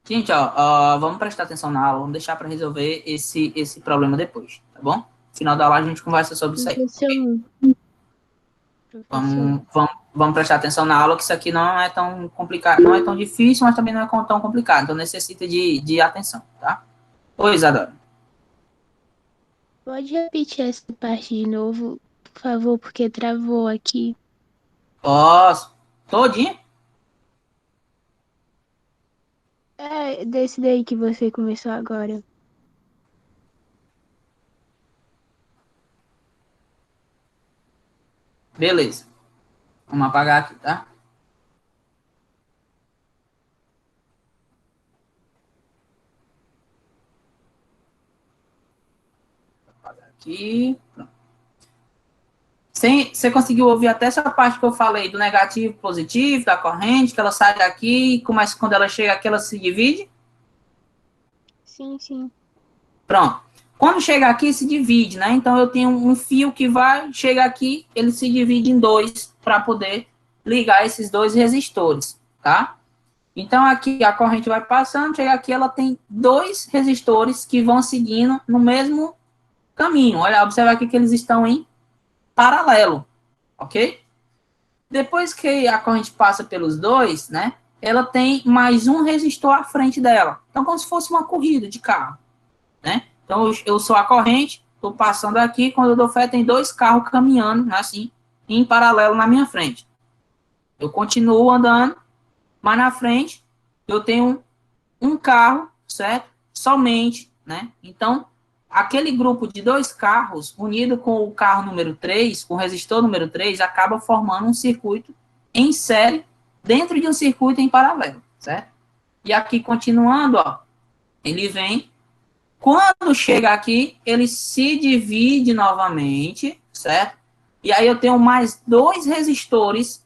Speaker 1: Gente, ó, vamos prestar atenção na aula, vamos deixar para resolver esse problema depois, tá bom? final da aula a gente conversa sobre isso aí. Vamos prestar atenção na aula, que isso aqui não é tão complicado, não é tão difícil, mas também não é tão complicado, então necessita de atenção, tá? Oi, Isadora.
Speaker 9: Pode repetir essa parte de novo, por favor, porque travou aqui.
Speaker 1: Posso. Todinho?
Speaker 9: É, desse daí que você começou agora.
Speaker 1: Beleza. Vamos apagar aqui, tá? Apagar aqui. Pronto. Você conseguiu ouvir até essa parte que eu falei do negativo e positivo, da corrente, que ela sai daqui e começa, quando ela chega aqui, ela se divide?
Speaker 9: Sim, sim.
Speaker 1: Pronto. Quando chega aqui, se divide, né? Então, eu tenho um fio que chega aqui, ele se divide em dois para poder ligar esses dois resistores, tá? Então, aqui a corrente vai passando, chega aqui, ela tem dois resistores que vão seguindo no mesmo caminho. Olha, observa aqui que eles estão em paralelo, ok? Depois que a corrente passa pelos dois, né? Ela tem mais um resistor à frente dela. Então, como se fosse uma corrida de carro, né? Então, eu sou a corrente, estou passando aqui, quando eu dou fé, tem dois carros caminhando, assim, em paralelo na minha frente. Eu continuo andando, mas na frente eu tenho um carro, certo? Somente, né? Então, aquele grupo de dois carros, unido com o carro número 3, com o resistor número 3, acaba formando um circuito em série, dentro de um circuito em paralelo, certo? E aqui, continuando, ó, ele vem. Quando chega aqui, ele se divide novamente, certo? E aí eu tenho mais dois resistores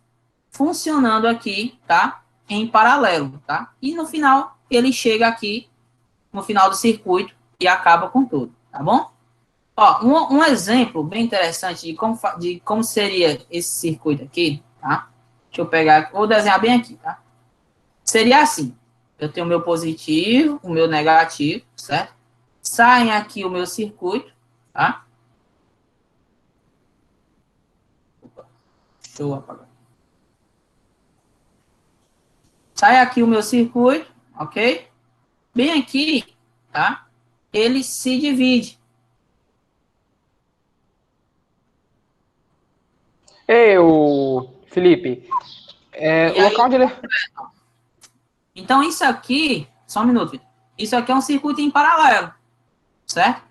Speaker 1: funcionando aqui, tá? Em paralelo, tá? E no final, ele chega aqui, no final do circuito, e acaba com tudo, tá bom? Ó, um exemplo bem interessante de como seria esse circuito aqui, tá? Deixa eu pegar, vou desenhar bem aqui, tá? Seria assim, eu tenho o meu positivo, o meu negativo, certo? Saem aqui o meu circuito, tá? Opa, deixa eu apagar. Sai aqui o meu circuito, ok? Bem aqui, tá? Ele se divide.
Speaker 5: Ei, Felipe, o local onde ele...
Speaker 1: Então, isso aqui, só um minuto, Vitor. Isso aqui é um circuito em paralelo, certo?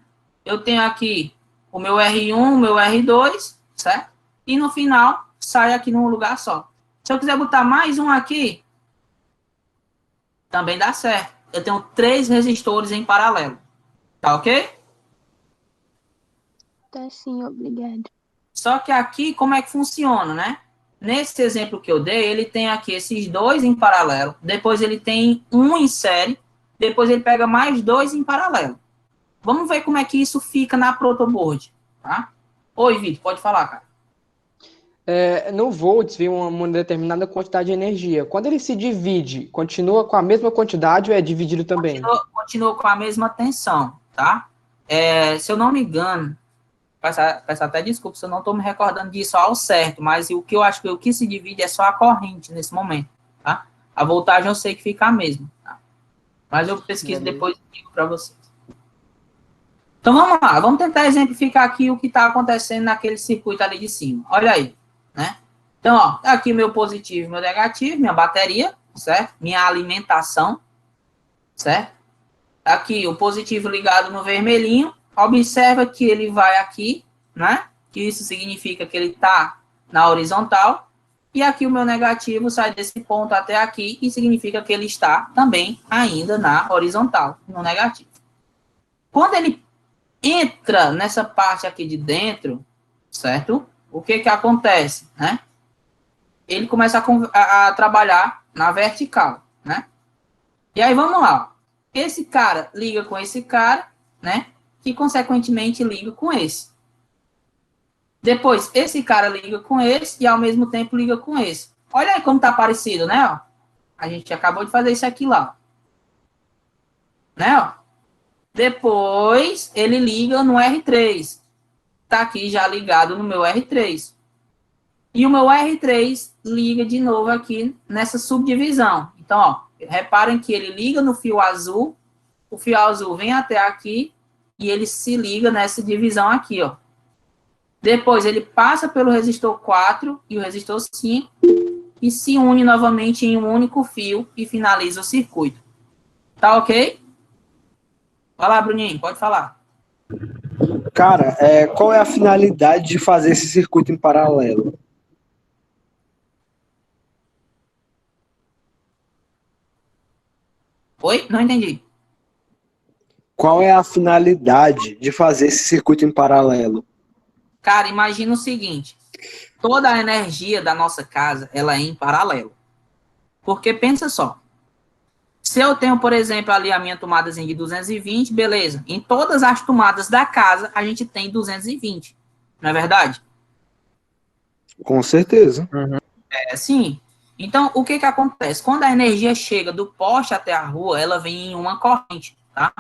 Speaker 1: Eu tenho aqui o meu R1, o meu R2, certo? E no final, sai aqui num lugar só. Se eu quiser botar mais um aqui, também dá certo. Eu tenho 3 resistores em paralelo. Tá ok?
Speaker 9: Tá sim, obrigado.
Speaker 1: Só que aqui, como é que funciona, né? Nesse exemplo que eu dei, ele tem aqui esses 2 em paralelo. Depois ele tem um em série. Depois ele pega mais 2 em paralelo. Vamos ver como é que isso fica na protoboard, tá? Oi, Vitor, pode falar, cara.
Speaker 5: No volts vem uma determinada quantidade de energia. Quando ele se divide, continua com a mesma quantidade ou é dividido também?
Speaker 1: Continua com a mesma tensão, tá? Se eu não me engano, peço até desculpa se eu não estou me recordando disso ao certo, mas o que eu acho que o que se divide é só a corrente nesse momento, tá? A voltagem eu sei que fica a mesma, tá? Mas eu pesquiso depois e digo para vocês. Então vamos lá, vamos tentar exemplificar aqui o que está acontecendo naquele circuito ali de cima. Olha aí, né? Então, ó, aqui meu positivo e meu negativo, minha bateria, certo? Minha alimentação, certo? Aqui o positivo ligado no vermelhinho. Observa que ele vai aqui, né? Que isso significa que ele está na horizontal. E aqui o meu negativo sai desse ponto até aqui e significa que ele está também ainda na horizontal, no negativo. Quando ele entra nessa parte aqui de dentro, certo? O que que acontece, né? Ele começa a trabalhar na vertical, né? E aí vamos lá. Esse cara liga com esse cara, né? Que consequentemente liga com esse. Depois, esse cara liga com esse e ao mesmo tempo liga com esse. Olha aí como tá parecido, né? Ó. A gente acabou de fazer isso aqui lá. Né? Ó. Depois, ele liga no R3. está aqui já ligado no meu R3. E o meu R3 liga de novo aqui nessa subdivisão. Então, ó, reparem que ele liga no fio azul, o fio azul vem até aqui e ele se liga nessa divisão aqui, ó. Depois ele passa pelo resistor 4 e o resistor 5 e se une novamente em um único fio e finaliza o circuito. Tá ok? Vai lá, Bruninho, pode falar.
Speaker 3: Cara, qual é a finalidade de fazer esse circuito em paralelo?
Speaker 1: Oi? Não entendi.
Speaker 3: Qual é a finalidade de fazer esse circuito em paralelo?
Speaker 1: Cara, imagina o seguinte. Toda a energia da nossa casa, ela é em paralelo. Porque pensa só. Se eu tenho, por exemplo, ali a minha tomadazinha de 220, beleza. Em todas as tomadas da casa, a gente tem 220. Não é verdade?
Speaker 3: Com certeza.
Speaker 1: É sim. Então, o que acontece? Quando a energia chega do poste até a rua, ela vem em uma corrente, tá?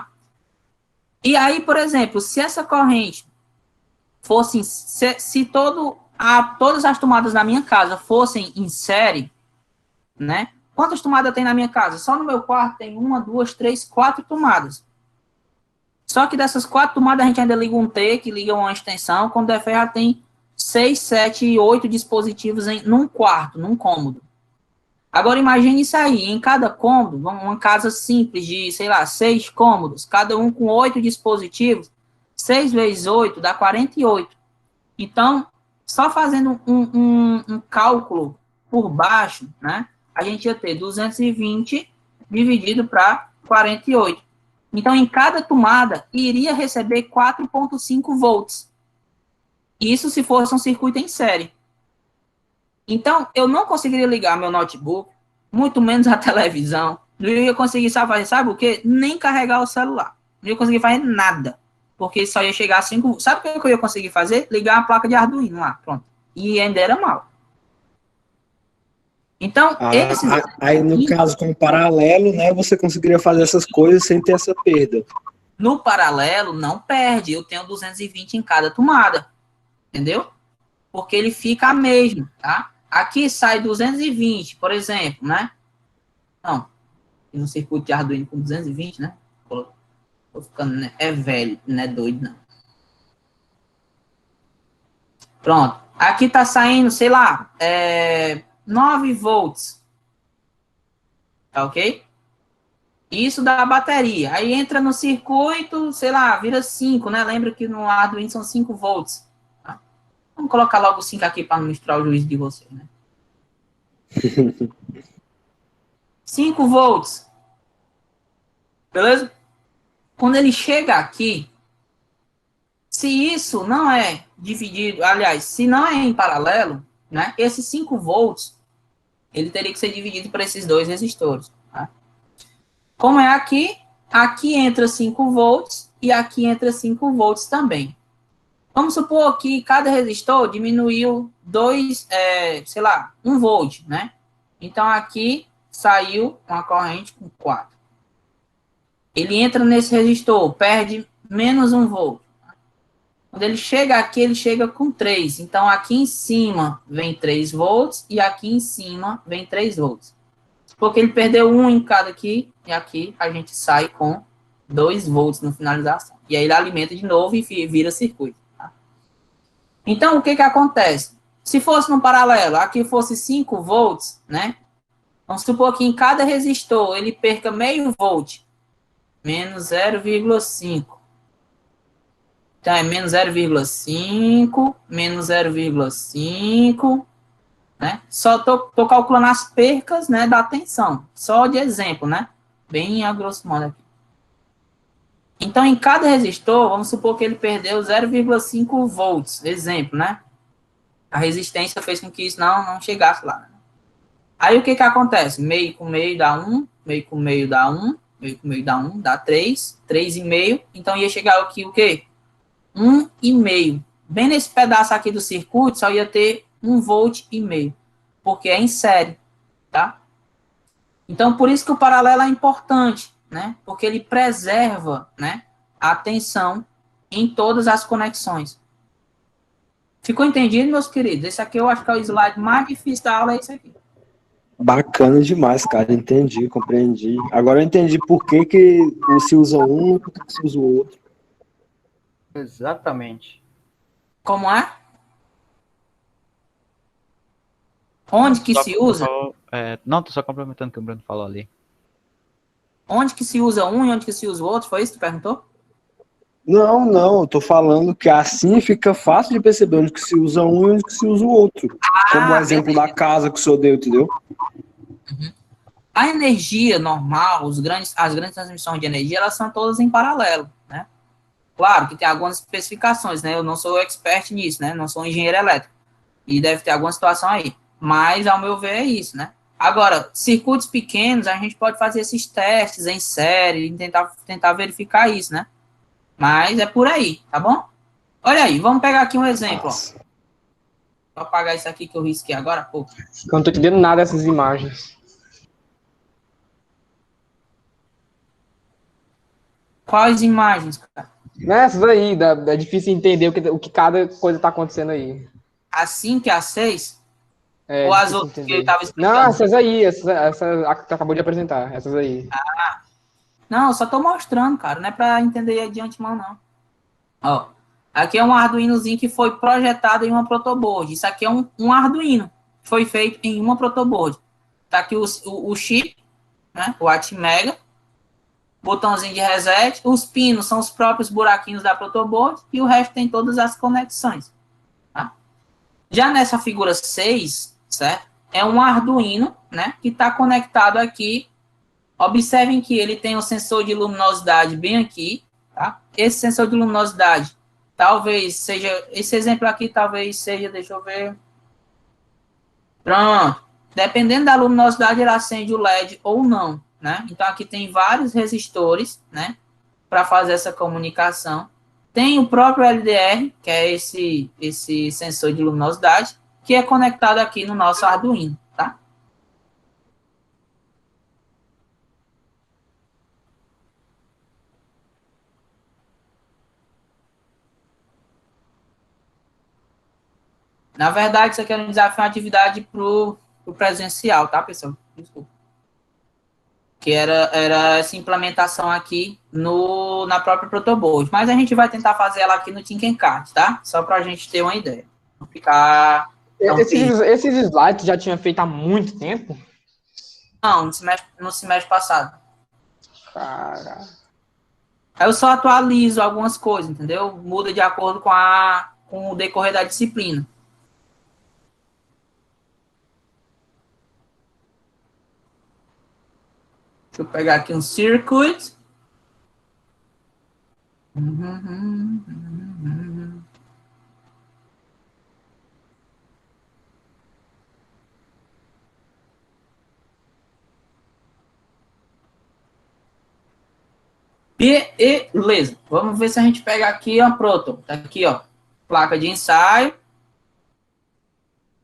Speaker 1: E aí, por exemplo, se essa corrente fosse, se todas as tomadas da minha casa fossem em série, né? Quantas tomadas tem na minha casa? Só no meu quarto tem 1, 2, 3, 4 tomadas. Só que dessas 4 tomadas a gente ainda liga um T, que liga uma extensão, quando der fé já tem 6, 7, 8 dispositivos num quarto, num cômodo. Agora imagine isso aí, em cada cômodo, uma casa simples de, sei lá, 6 cômodos, cada um com 8 dispositivos, 6 vezes 8 dá 48. Então, só fazendo um cálculo por baixo, né, a gente ia ter 220 dividido para 48. Então, em cada tomada, iria receber 4,5 volts. Isso se fosse um circuito em série. Então, eu não conseguiria ligar meu notebook, muito menos a televisão. Não ia conseguir fazer, sabe o quê? Nem carregar o celular. Não ia conseguir fazer nada. Porque só ia chegar a 5... Sabe o que eu ia conseguir fazer? Ligar a placa de Arduino lá, pronto. E ainda era mal. Então,
Speaker 3: aí no caso, com o paralelo, né, você conseguiria fazer essas coisas sem ter essa perda.
Speaker 1: No paralelo, não perde. Eu tenho 220 em cada tomada. Entendeu? Porque ele fica a mesmo, tá? Aqui sai 220, por exemplo, né? Não. Tem um circuito de Arduino com 220, né? Tô ficando, né? É velho, não é doido, não. Pronto. Aqui tá saindo, sei lá, 9 volts. Tá ok? Isso da bateria. Aí entra no circuito, sei lá, vira 5, né? Lembra que no Arduino são 5 volts. Tá? Vamos colocar logo 5 aqui para não misturar o juízo de vocês, né? 5 volts. Beleza? Quando ele chega aqui, se isso não é dividido, aliás, se não é em paralelo, né? Esses 5 volts, ele teria que ser dividido por esses dois resistores. Tá? Como é aqui, aqui entra 5 volts e aqui entra 5 volts também. Vamos supor que cada resistor diminuiu 1 volt, né? Então, aqui saiu uma corrente com 4. Ele entra nesse resistor, perde menos 1 volt. Quando ele chega aqui, ele chega com 3. Então, aqui em cima vem 3 volts e aqui em cima vem 3 volts. Porque ele perdeu 1 em cada aqui e aqui a gente sai com 2 volts na finalização. E aí ele alimenta de novo e vira circuito. Tá? Então, o que acontece? Se fosse no paralelo, aqui fosse 5 volts, né? Vamos supor que em cada resistor ele perca meio volt. Menos 0,5. Então, é menos 0,5, menos 0,5, né? Só tô calculando as percas, né, da tensão. Só de exemplo, né? Bem a grosso modo aqui. Então, em cada resistor, vamos supor que ele perdeu 0,5 volts. Exemplo, né? A resistência fez com que isso não chegasse lá. Né? Aí, o que acontece? Meio com meio dá 1, meio com meio dá 1, meio com meio dá 1, dá 3, 3,5. Então, ia chegar aqui o quê? 1,5. Bem nesse pedaço aqui do circuito, só ia ter 1,5 volt, porque é em série, tá? Então, por isso que o paralelo é importante, né? Porque ele preserva, né, a tensão em todas as conexões. Ficou entendido, meus queridos? Esse aqui eu acho que é o slide mais difícil da aula, é esse aqui.
Speaker 3: Bacana demais, cara. Entendi, compreendi. Agora eu entendi por que se usa um e por que se usa o outro.
Speaker 2: Exatamente.
Speaker 1: Como é? Onde que se usa?
Speaker 2: Não, tô só complementando o que o Bruno falou ali.
Speaker 1: Onde que se usa um e onde que se usa o outro? Foi isso que tu perguntou?
Speaker 3: Não, eu tô falando que assim fica fácil de perceber onde que se usa um e onde que se usa o outro. Como o exemplo da casa que o senhor deu, entendeu?
Speaker 1: A energia normal, as grandes transmissões de energia, elas são todas em paralelo, né? Claro que tem algumas especificações, né? Eu não sou expert nisso, né? Não sou engenheiro elétrico. E deve ter alguma situação aí. Mas, ao meu ver, é isso, né? Agora, circuitos pequenos, a gente pode fazer esses testes em série e tentar verificar isso, né? Mas é por aí, tá bom? Olha aí, vamos pegar aqui um exemplo, ó. Vou apagar isso aqui que eu risquei agora há pouco.
Speaker 5: Eu não tô entendendo nada dessas imagens.
Speaker 1: Quais imagens, cara?
Speaker 5: Essas aí, é difícil entender o que cada coisa tá acontecendo aí.
Speaker 1: A 5 e a 6?
Speaker 5: É
Speaker 1: Ou as
Speaker 5: difícil
Speaker 1: outras que
Speaker 5: entender.
Speaker 1: ele estava explicando?
Speaker 5: Não, essas aí, essa que tu acabou de apresentar, essas aí.
Speaker 1: Não, eu só tô mostrando, cara. Não é pra entender de antemão, não. Ó, aqui é um Arduinozinho que foi projetado em uma protoboard. Isso aqui é um Arduino. Foi feito em uma protoboard. Tá aqui o chip, né? O Atmega. Botãozinho de reset. Os pinos são os próprios buraquinhos da protoboard. E o resto tem todas as conexões. Tá? Já nessa figura 6, certo? É um Arduino, né? Que está conectado aqui. Observem que ele tem um sensor de luminosidade bem aqui, tá? Esse sensor de luminosidade, talvez seja, esse exemplo aqui talvez seja, deixa eu ver. Pronto. Dependendo da luminosidade, ele acende o LED ou não, né? Então, aqui tem vários resistores, né? Para fazer essa comunicação. Tem o próprio LDR, que é esse sensor de luminosidade, que é conectado aqui no nosso Arduino, tá? Na verdade, isso aqui é um desafio, uma atividade para o presencial, tá, pessoal? Desculpa. Que era essa implementação aqui na própria protoboard. Mas a gente vai tentar fazer ela aqui no Tinkercad, tá? Só para a gente ter uma ideia. Não ficar...
Speaker 5: Esses slides já tinha feito há muito tempo?
Speaker 1: Não, no semestre passado.
Speaker 5: Cara...
Speaker 1: Aí eu só atualizo algumas coisas, entendeu? Muda de acordo com o decorrer da disciplina. Deixa eu pegar aqui um circuit. Beleza. Vamos ver se a gente pega aqui, ó, pronto. Tá aqui, ó. Placa de ensaio.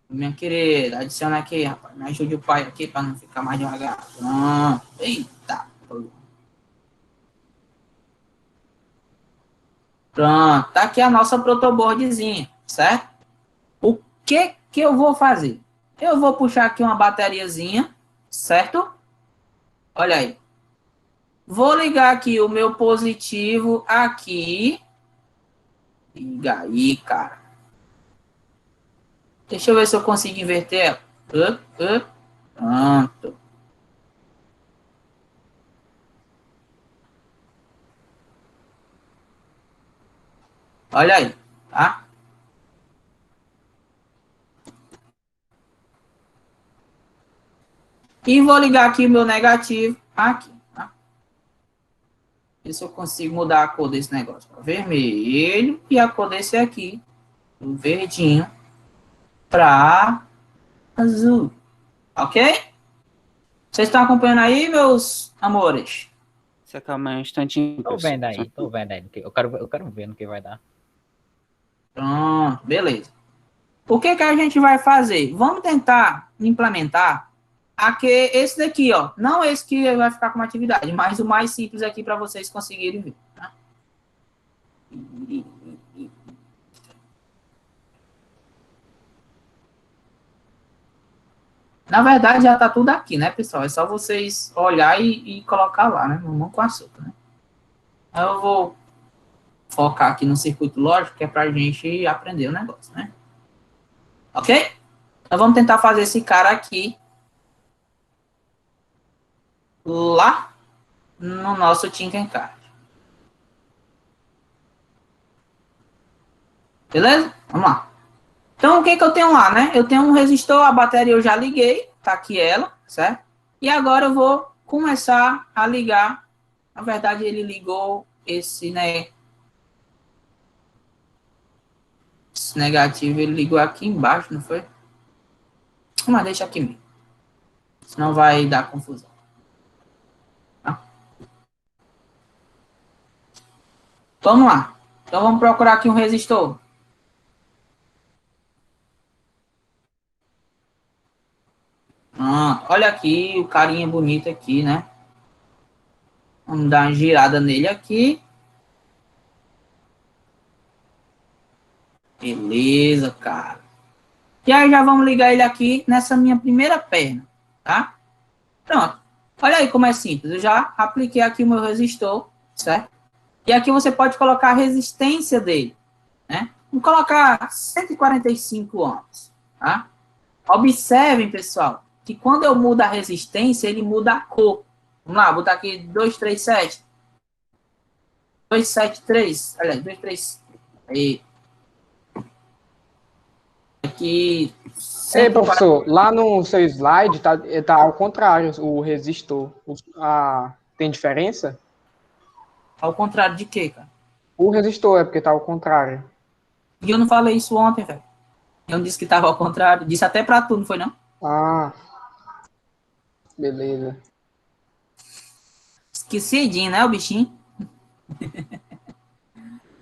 Speaker 1: Minha querida, adiciona aqui, rapaz. Me ajude o pai aqui para não ficar mais devagar. Pronto. Eita. Pronto. Tá aqui a nossa protoboardzinha, certo? O que eu vou fazer? Eu vou puxar aqui uma bateriazinha, certo? Olha aí. Vou ligar aqui o meu positivo aqui. Liga aí, cara. Deixa eu ver se eu consigo inverter. Pronto. Olha aí, tá? E vou ligar aqui o meu negativo aqui, tá? Ver se eu consigo mudar a cor desse negócio para vermelho e a cor desse aqui, o verdinho, para azul. Ok? Vocês estão acompanhando aí, meus amores?
Speaker 8: Você calma aí um instantinho.
Speaker 2: Tô vendo aí. Eu quero ver no que vai dar.
Speaker 1: Pronto, beleza. O que a gente vai fazer? Vamos tentar implementar esse daqui, ó. Não esse que vai ficar como atividade, mas o mais simples aqui para vocês conseguirem ver. Tá? Na verdade, já tá tudo aqui, né, pessoal? É só vocês olhar e colocar lá, né? Mamão com açúcar, né? Aí eu vou focar aqui no circuito lógico, que é pra gente aprender o negócio, né? Ok? Então vamos tentar fazer esse cara aqui lá no nosso Tinkercad. Beleza? Vamos lá. Então, o que que eu tenho lá, né? Eu tenho um resistor, a bateria eu já liguei, tá aqui ela, certo? E agora eu vou começar a ligar. Na verdade, ele ligou esse, né? Esse negativo, ele ligou aqui embaixo, não foi? Mas deixa aqui mesmo. Senão vai dar confusão. Tá? Vamos lá. Então, vamos procurar aqui um resistor. Olha aqui o carinha bonito aqui, né? Vamos dar uma girada nele aqui. Beleza, cara. E aí já vamos ligar ele aqui nessa minha primeira perna, tá? Pronto. Olha aí como é simples. Eu já apliquei aqui o meu resistor, certo? E aqui você pode colocar a resistência dele, né? Vamos colocar 145 ohms, tá? Observem, pessoal, que quando eu mudo a resistência, ele muda a cor. Vamos lá, vou botar aqui 237. 273. Aliás, 23. Aí. Aqui.
Speaker 5: Ei, professor, lá no seu slide tá ao contrário o resistor. Tem diferença?
Speaker 1: Ao contrário de quê, cara?
Speaker 5: O resistor é porque tá ao contrário.
Speaker 1: E eu não falei isso ontem, velho. Eu não disse que tava ao contrário. Disse até pra tu, não foi, não?
Speaker 5: Ah, beleza.
Speaker 1: Esquecidinho, né, o bichinho?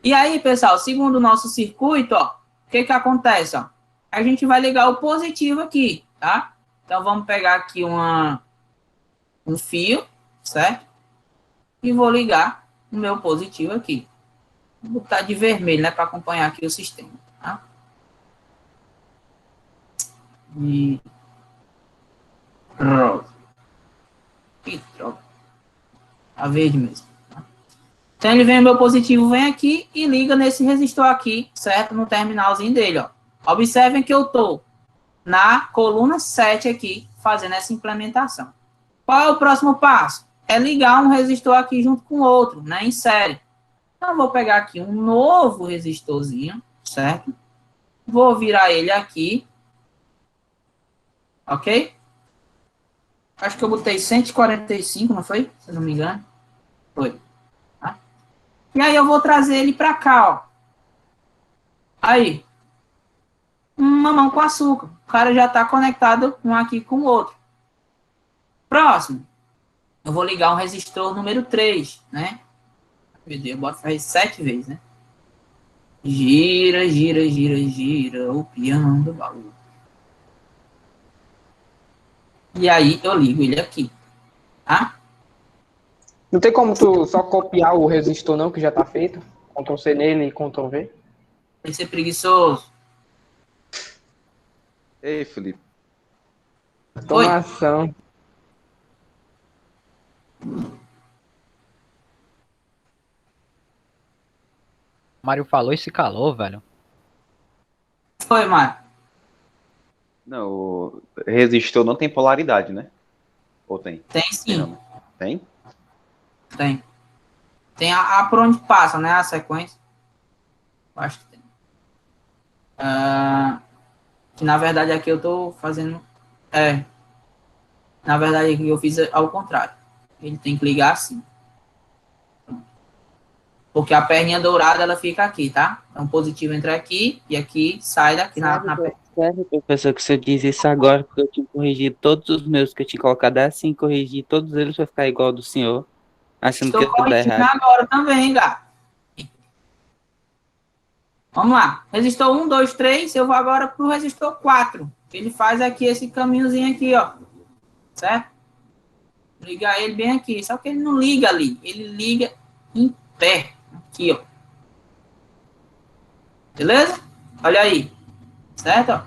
Speaker 1: E aí, pessoal, segundo o nosso circuito, ó, o que que acontece, ó? A gente vai ligar o positivo aqui, tá? Então, vamos pegar aqui um fio, certo? E vou ligar o meu positivo aqui. Vou botar de vermelho, né, para acompanhar aqui o sistema, tá? E... rosa. Que droga. Tá verde mesmo. Tá? Então, ele vem, o meu positivo vem aqui e liga nesse resistor aqui, certo? No terminalzinho dele, ó. Observem que eu tô na coluna 7 aqui, fazendo essa implementação. Qual é o próximo passo? É ligar um resistor aqui junto com outro, né, em série. Então, eu vou pegar aqui um novo resistorzinho, certo? Vou virar ele aqui. Ok? Acho que eu botei 145, não foi? Se eu não me engano. Foi. Tá? E aí, eu vou trazer ele para cá, ó. Aí. Mamão com açúcar. O cara já está conectado um aqui com o outro. Próximo. Eu vou ligar um resistor número 3, né? Meu Deus, eu boto fazer 7 vezes, né? Gira, gira, gira, gira o peão do baú. E aí eu ligo ele aqui, tá?
Speaker 5: Não tem como tu só copiar o resistor não, que já tá feito? Ctrl C nele e Ctrl V?
Speaker 1: Tem que ser preguiçoso.
Speaker 7: Ei, Felipe.
Speaker 5: Automação.
Speaker 2: Mário falou e se calou, velho.
Speaker 1: Foi, Mário.
Speaker 7: Não, o resistor não tem polaridade, né? Ou tem?
Speaker 1: Tem sim.
Speaker 7: Não. Tem?
Speaker 1: Tem. Tem por onde passa, né? A sequência. Acho que tem. Que na verdade aqui eu tô fazendo. Na verdade aqui eu fiz ao contrário. Ele tem que ligar assim. Porque a perninha dourada ela fica aqui, tá? Então positivo entra aqui e aqui sai daqui na perna.
Speaker 8: Sério, professor, que você diz isso agora, porque eu tinha corrigido todos os meus que eu tinha colocado assim, corrigi todos eles para ficar igual ao do senhor, achando que
Speaker 1: Estou
Speaker 8: eu tô
Speaker 1: corrigindo
Speaker 8: errado.
Speaker 1: agora também, gato. Vamos lá. Resistor 1, 2, 3. Eu vou agora pro resistor 4. Ele faz aqui esse caminhozinho aqui, ó. Certo? Ligar ele bem aqui. Só que ele não liga ali. Ele liga em pé. Aqui, ó. Beleza? Olha aí. Certo? Ó.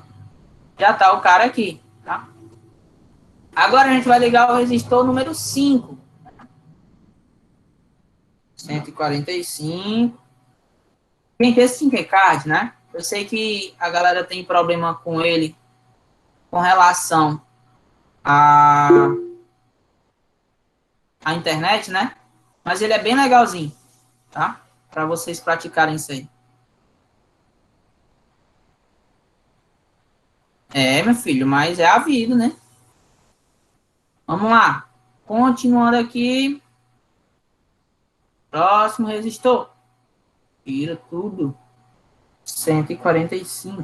Speaker 1: Já tá o cara aqui, tá? Agora a gente vai ligar o resistor número 5. 145. Gente, esse 5 card, né? Eu sei que a galera tem problema com ele com relação à internet, né? Mas ele é bem legalzinho, tá? Para vocês praticarem isso aí. É, meu filho, mas é a vida, né? Vamos lá. Continuando aqui. Próximo resistor. Tira tudo. 145.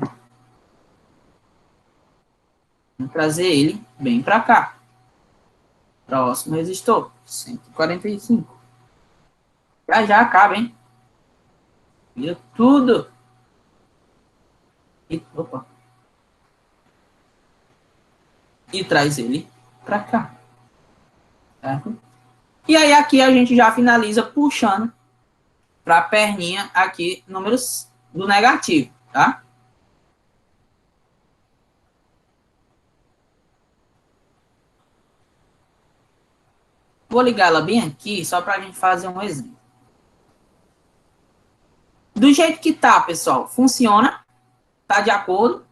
Speaker 1: Vamos trazer ele bem para cá. Próximo resistor. 145. Já acaba, hein? Tira tudo. Opa. E traz ele para cá. Certo? E aí aqui a gente já finaliza puxando para a perninha aqui, números do negativo, tá? Vou ligar ela bem aqui, só para a gente fazer um exemplo. Do jeito que tá, pessoal, funciona? Tá de acordo?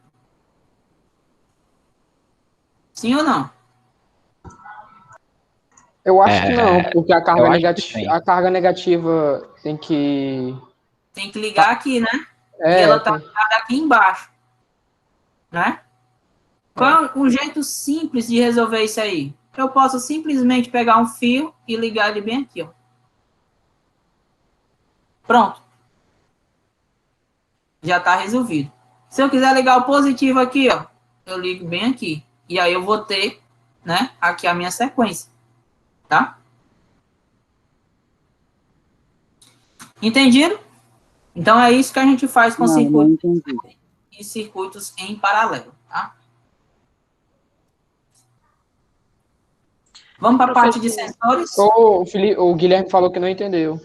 Speaker 1: Sim ou não?
Speaker 5: Eu acho que não, porque a carga,
Speaker 2: acho que sim.
Speaker 5: a carga negativa tem que...
Speaker 1: Tem que ligar aqui, né?
Speaker 5: É,
Speaker 1: e ela tá ligada aqui embaixo. Né? Qual é um jeito simples de resolver isso aí? Eu posso simplesmente pegar um fio e ligar ele bem aqui, ó. Pronto. Já tá resolvido. Se eu quiser ligar o positivo aqui, ó, eu ligo bem aqui. E aí eu vou ter, né, aqui a minha sequência. Tá? Entendido? Então é isso que a gente faz com circuitos e circuitos em paralelo, tá? Vamos para a parte de sensores?
Speaker 5: O Guilherme falou que não entendeu.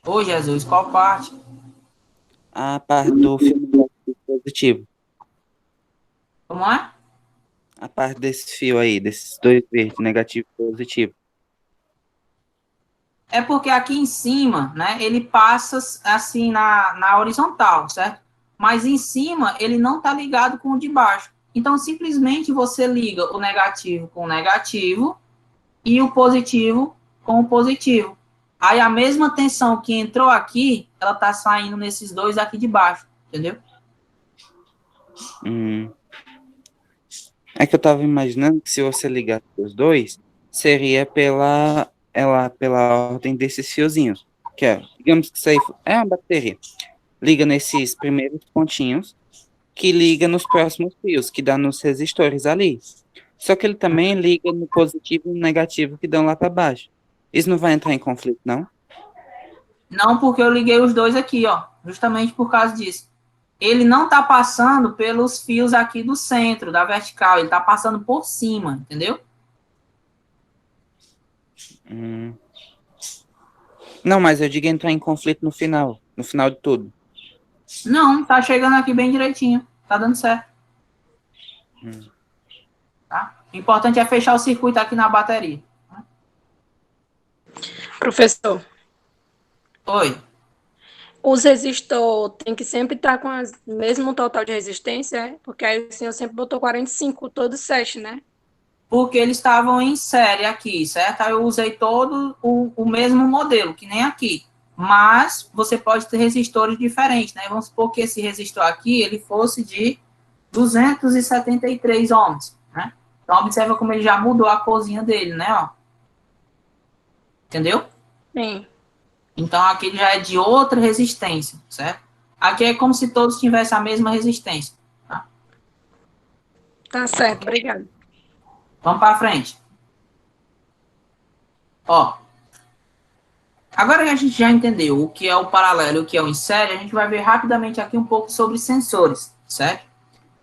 Speaker 1: Ô, Jesus, qual parte?
Speaker 8: A parte do fio positivo.
Speaker 1: Como é?
Speaker 8: A parte desse fio aí, desses dois verdes, negativo e positivo.
Speaker 1: É porque aqui em cima, né, ele passa assim na horizontal, certo? Mas em cima ele não está ligado com o de baixo. Então, simplesmente você liga o negativo com o negativo e o positivo com o positivo. Aí a mesma tensão que entrou aqui, ela está saindo nesses dois aqui de baixo, entendeu?
Speaker 8: É que eu estava imaginando que se você ligasse os dois, seria pela ordem desses fiozinhos. Que é, digamos que isso aí é uma bateria. Liga nesses primeiros pontinhos, que liga nos próximos fios, que dá nos resistores ali. Só que ele também liga no positivo e no negativo, que dão lá para baixo. Isso não vai entrar em conflito, não?
Speaker 1: Não, porque eu liguei os dois aqui, ó, justamente por causa disso. Ele não está passando pelos fios aqui do centro, da vertical, ele está passando por cima, entendeu?
Speaker 8: Não, mas eu digo entrar em conflito no final de tudo.
Speaker 1: Não, tá chegando aqui bem direitinho, tá dando certo. Tá? O importante é fechar o circuito aqui na bateria.
Speaker 4: Professor,
Speaker 1: Oi.
Speaker 4: os resistores tem que sempre estar com o mesmo total de resistência, é? Porque aí o senhor sempre botou 45, todo set, né?
Speaker 1: Porque eles estavam em série aqui, certo? Aí eu usei todo o mesmo modelo, que nem aqui. Mas você pode ter resistores diferentes, né? Vamos supor que esse resistor aqui, ele fosse de 273 ohms, né? Então, observa como ele já mudou a corzinha dele, né? Ó. Entendeu?
Speaker 4: Sim.
Speaker 1: Então, aqui ele já é de outra resistência, certo? Aqui é como se todos tivessem a mesma resistência. Tá,
Speaker 4: Tá certo, obrigada.
Speaker 1: Vamos para frente. Ó. Agora que a gente já entendeu o que é o paralelo e o que é o em série, a gente vai ver rapidamente aqui um pouco sobre sensores, certo?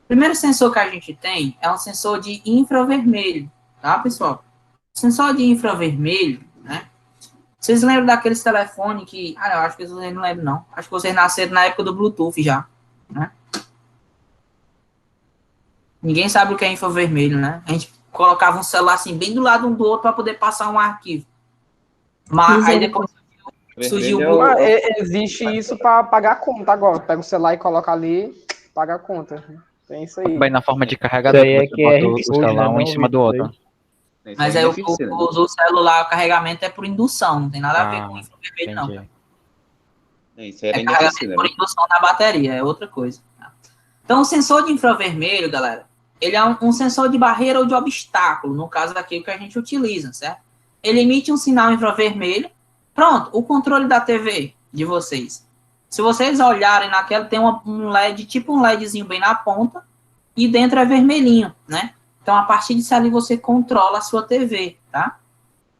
Speaker 1: O primeiro sensor que a gente tem é um sensor de infravermelho, tá, pessoal? O sensor de infravermelho, né? Vocês lembram daqueles telefones que... Ah, eu acho que vocês não lembram, não. Acho que vocês nasceram na época do Bluetooth já, né? Ninguém sabe o que é infravermelho, né? A gente colocava um celular assim, bem do lado um do outro para poder passar um arquivo. Mas aí depois surgiu
Speaker 7: Vermelho
Speaker 1: o
Speaker 5: Ah, existe isso para pagar a conta agora. Pega o celular e coloca ali, paga a conta. Tem isso aí.
Speaker 2: Bem na forma de
Speaker 10: Isso
Speaker 2: carregador,
Speaker 10: aí
Speaker 2: que
Speaker 10: é
Speaker 2: você bota
Speaker 10: QR
Speaker 2: o
Speaker 10: Code,
Speaker 2: celular
Speaker 10: né?
Speaker 2: um em
Speaker 10: Não,
Speaker 2: cima do
Speaker 10: Vitor?
Speaker 2: outro.
Speaker 7: Isso
Speaker 1: Mas
Speaker 7: é
Speaker 1: aí
Speaker 7: ineficiente.
Speaker 1: o celular, o carregamento é por indução, não tem nada a ver com infravermelho, não.
Speaker 2: Entendi.
Speaker 7: Isso era
Speaker 1: É carregamento
Speaker 7: ineficiente,
Speaker 1: por
Speaker 7: né?
Speaker 1: indução na bateria, é outra coisa. Tá? Então, o sensor de infravermelho, galera, ele é um sensor de barreira ou de obstáculo, no caso aqui que a gente utiliza, certo? Ele emite um sinal infravermelho. Pronto, o controle da TV de vocês. Se vocês olharem naquela, tem um LED, tipo um LEDzinho bem na ponta, e dentro é vermelhinho, né? Então, a partir disso ali, você controla a sua TV, tá?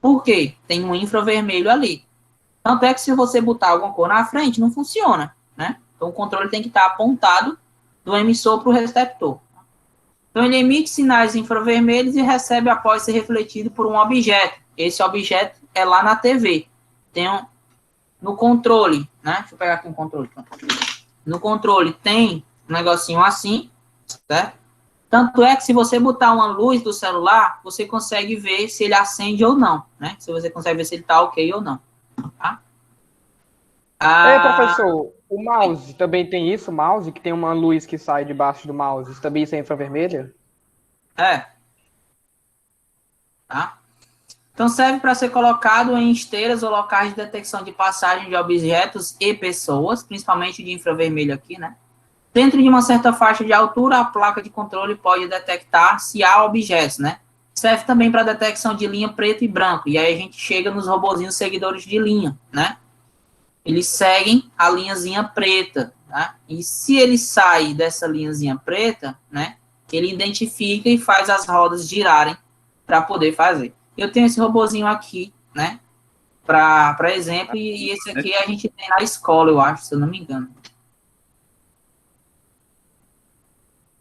Speaker 1: Por quê? Tem um infravermelho ali. Tanto é que se você botar alguma cor na frente, não funciona, né? Então, o controle tem que estar apontado do emissor para o receptor. Então, ele emite sinais infravermelhos e recebe após ser refletido por um objeto. Esse objeto é lá na TV. Tem no controle, né? Deixa eu pegar aqui um controle. No controle tem um negocinho assim, certo? Tanto é que se você botar uma luz do celular, você consegue ver se ele acende ou não, né? Se você consegue ver se ele está ok ou não. Tá?
Speaker 5: Professor, o mouse também tem isso? O mouse que tem uma luz que sai debaixo do mouse, isso também é infravermelha?
Speaker 1: Tá? Então, serve para ser colocado em esteiras ou locais de detecção de passagem de objetos e pessoas, principalmente de infravermelho aqui, né? Dentro de uma certa faixa de altura, a placa de controle pode detectar se há objetos, né? Serve também para detecção de linha preto e branco. E aí a gente chega nos robozinhos seguidores de linha, né? Eles seguem a linhazinha preta, tá? E se ele sai dessa linhazinha preta, né? Ele identifica e faz as rodas girarem para poder fazer. Eu tenho esse robozinho aqui, né? Para exemplo, e esse aqui a gente tem na escola, eu acho, se eu não me engano.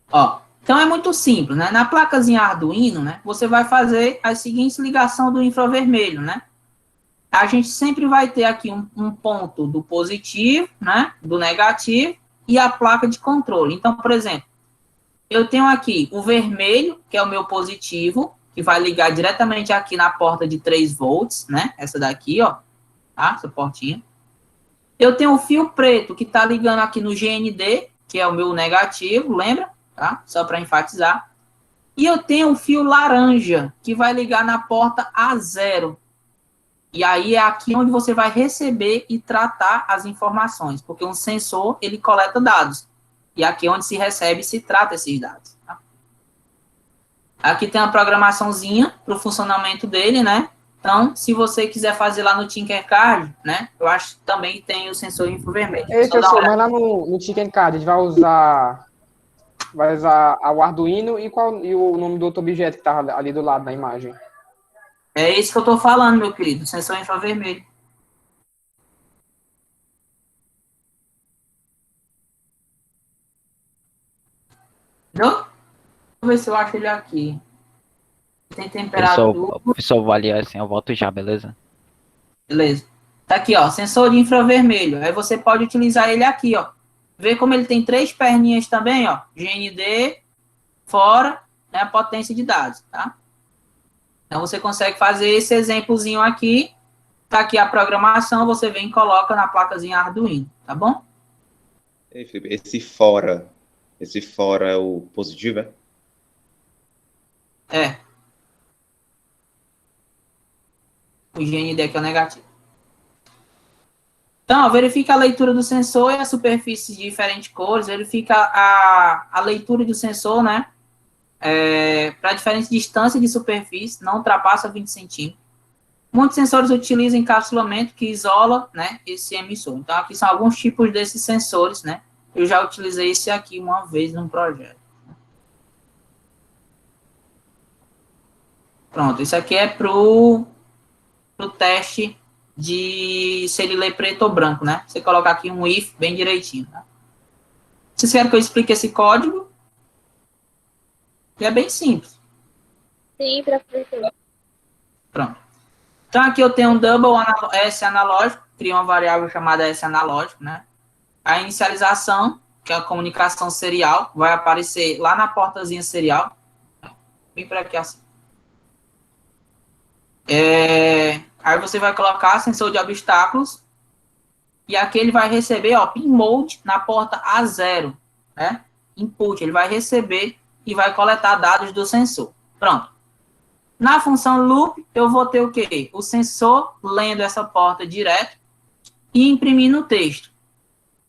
Speaker 1: Ó, então é muito simples, né? Na placazinha Arduino, né? Você vai fazer a seguinte ligação do infravermelho, né? A gente sempre vai ter aqui um ponto do positivo, né? Do negativo e a placa de controle. Então, por exemplo, eu tenho aqui o vermelho, que é o meu positivo, que vai ligar diretamente aqui na porta de 3 volts, né? Essa daqui, ó, tá? Essa portinha. Eu tenho o fio preto, que tá ligando aqui no GND, que é o meu negativo, lembra? Tá? Só para enfatizar. E eu tenho o fio laranja, que vai ligar na porta A0. E aí é aqui onde você vai receber e tratar as informações, porque um sensor, ele coleta dados. E aqui é onde se recebe e se trata esses dados. Tá? Aqui tem uma programaçãozinha para o funcionamento dele, né? Então, se você quiser fazer lá no Tinkercad, né? Eu acho que também tem o sensor infravermelho.
Speaker 5: Ei, professor, mas lá no Tinkercad a gente vai usar o Arduino e o nome do outro objeto que está ali do lado na imagem?
Speaker 1: É isso que eu estou falando, meu querido, sensor infravermelho. Entendeu? Deixa eu ver se eu acho ele aqui. Tem temperatura.
Speaker 2: Pessoal, vou ali assim, eu volto já, beleza?
Speaker 1: Beleza. Tá aqui, ó, sensor de infravermelho. Aí você pode utilizar ele aqui, ó. Vê como ele tem 3 perninhas também, ó. GND, fora, né, a potência de dados, tá? Então, você consegue fazer esse exemplozinho aqui. Tá aqui a programação, você vem e coloca na placazinha Arduino, tá bom?
Speaker 7: Ei, Felipe, esse fora é o positivo, é?
Speaker 1: É. O GND aqui é o negativo. Então, ó, verifica a leitura do sensor e a superfície de diferentes cores. Verifica a leitura do sensor, né? Para diferentes distâncias de superfície, não ultrapassa 20 centímetros. Muitos sensores utilizam encapsulamento que isola, né, esse emissor. Então, aqui são alguns tipos desses sensores, né? Eu já utilizei esse aqui uma vez num projeto. Pronto, isso aqui é pro teste de se ele lê preto ou branco, né? Você coloca aqui um if bem direitinho, tá? Vocês querem que eu explique esse código? É bem simples.
Speaker 9: Sim, professor.
Speaker 1: Pronto. Então, aqui eu tenho um double S analógico, crio uma variável chamada S analógico, né? A inicialização, que é a comunicação serial, vai aparecer lá na portazinha serial. Bem para aqui assim. Aí você vai colocar sensor de obstáculos, e aqui ele vai receber, ó, pin mode na porta A0, né? Input, ele vai receber e vai coletar dados do sensor. Pronto. Na função loop, eu vou ter o quê? O sensor lendo essa porta direto e imprimindo o texto,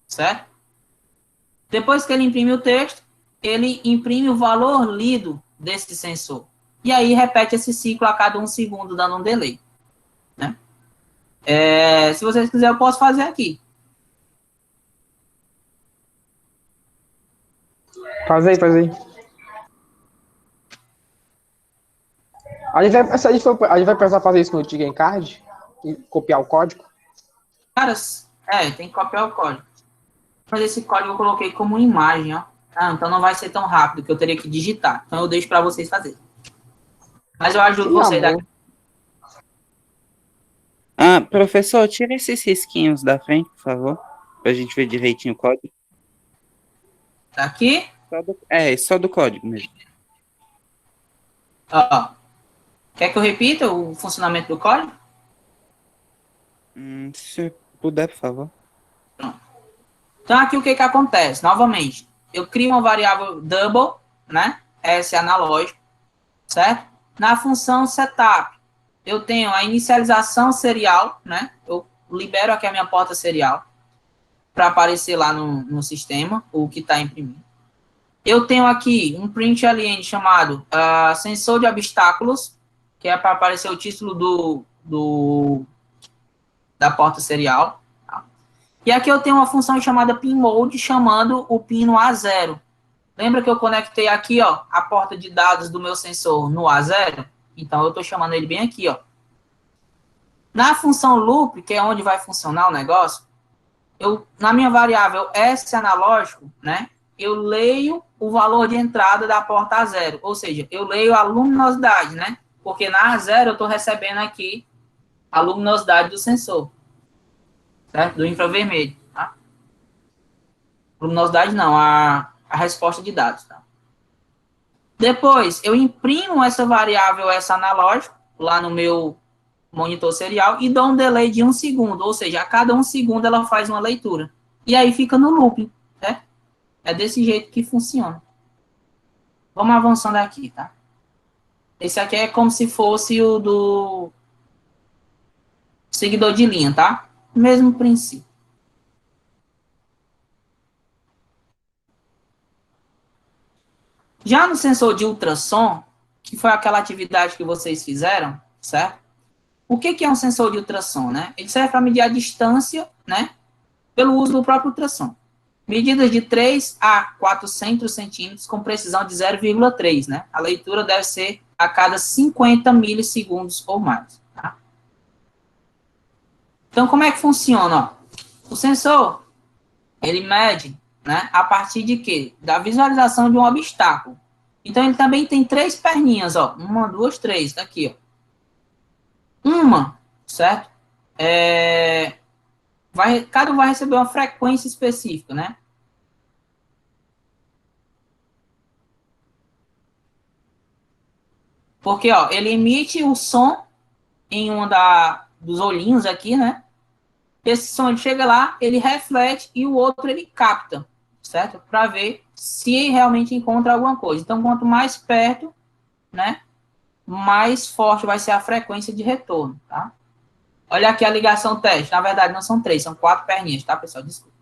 Speaker 1: certo? Depois que ele imprime o texto, ele imprime o valor lido desse sensor. E aí repete esse ciclo a cada 1 segundo, dando um delay, né? Se vocês quiserem, eu posso fazer aqui.
Speaker 5: Faz aí. A gente vai precisar fazer isso no TigenCard? E copiar o código?
Speaker 1: Caras, tem que copiar o código. Mas esse código eu coloquei como imagem, ó. Então não vai ser tão rápido que eu teria que digitar. Então eu deixo para vocês fazerem. Mas eu ajudo vocês daqui.
Speaker 8: Professor, tira esses risquinhos da frente, por favor, pra gente ver direitinho o código.
Speaker 1: Tá aqui?
Speaker 8: Só do código mesmo.
Speaker 1: Ó. Quer que eu repita o funcionamento do código?
Speaker 8: Se puder, por favor.
Speaker 1: Pronto. Então aqui o que acontece? Novamente, eu crio uma variável double, né? S analógico, certo? Na função setup, eu tenho a inicialização serial, né? Eu libero aqui a minha porta serial para aparecer lá no sistema o que está imprimindo. Eu tenho aqui um print alien chamado sensor de obstáculos, que é para aparecer o título da porta serial. Tá? E aqui eu tenho uma função chamada pin mode, chamando o pin no A0. Lembra que eu conectei aqui, ó, a porta de dados do meu sensor no A0? Então, eu estou chamando ele bem aqui, ó. Na função loop, que é onde vai funcionar o negócio, na minha variável S analógico, né, eu leio o valor de entrada da porta A0. Ou seja, eu leio a luminosidade, né? Porque na A0 eu estou recebendo aqui a luminosidade do sensor, certo? Do infravermelho, tá? Luminosidade não, a resposta de dados, tá? Depois, eu imprimo essa variável, essa analógico, lá no meu monitor serial e dou um delay de 1 segundo, ou seja, a cada 1 segundo ela faz uma leitura. E aí fica no looping, né? É desse jeito que funciona. Vamos avançando aqui, tá? Esse aqui é como se fosse o do seguidor de linha, tá? Mesmo princípio. Já no sensor de ultrassom, que foi aquela atividade que vocês fizeram, certo? O que é um sensor de ultrassom, né? Ele serve para medir a distância, né? Pelo uso do próprio ultrassom. Medidas de 3 a 400 centímetros com precisão de 0,3, né? A leitura deve ser a cada 50 milissegundos ou mais, tá? Então, como é que funciona? Ó? O sensor, ele mede, né, a partir de quê? Da visualização de um obstáculo. Então, ele também tem 3 perninhas, ó. 1, 2, 3, tá aqui, ó. Uma, certo? Cada um vai receber uma frequência específica, né? Porque, ó, ele emite o som em dos olhinhos aqui, né? Esse som, ele chega lá, ele reflete e o outro ele capta, certo? Para ver se realmente encontra alguma coisa. Então, quanto mais perto, né? Mais forte vai ser a frequência de retorno, tá? Olha aqui a ligação teste. Na verdade, não são 3, são 4 perninhas, tá, pessoal? Desculpa.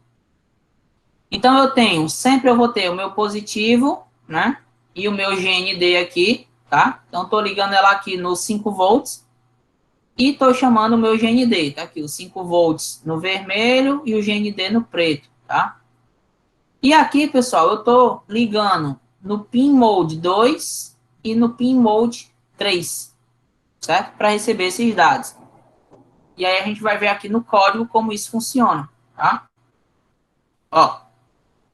Speaker 1: Então, sempre eu vou ter o meu positivo, né? E o meu GND aqui, tá? Então, estou ligando ela aqui no 5 volts e estou chamando o meu GND, tá aqui, os 5 volts no vermelho e o GND no preto, tá? E aqui, pessoal, eu estou ligando no pin mode 2 e no pin mode 3, certo? Para receber esses dados. E aí a gente vai ver aqui no código como isso funciona, tá? Ó,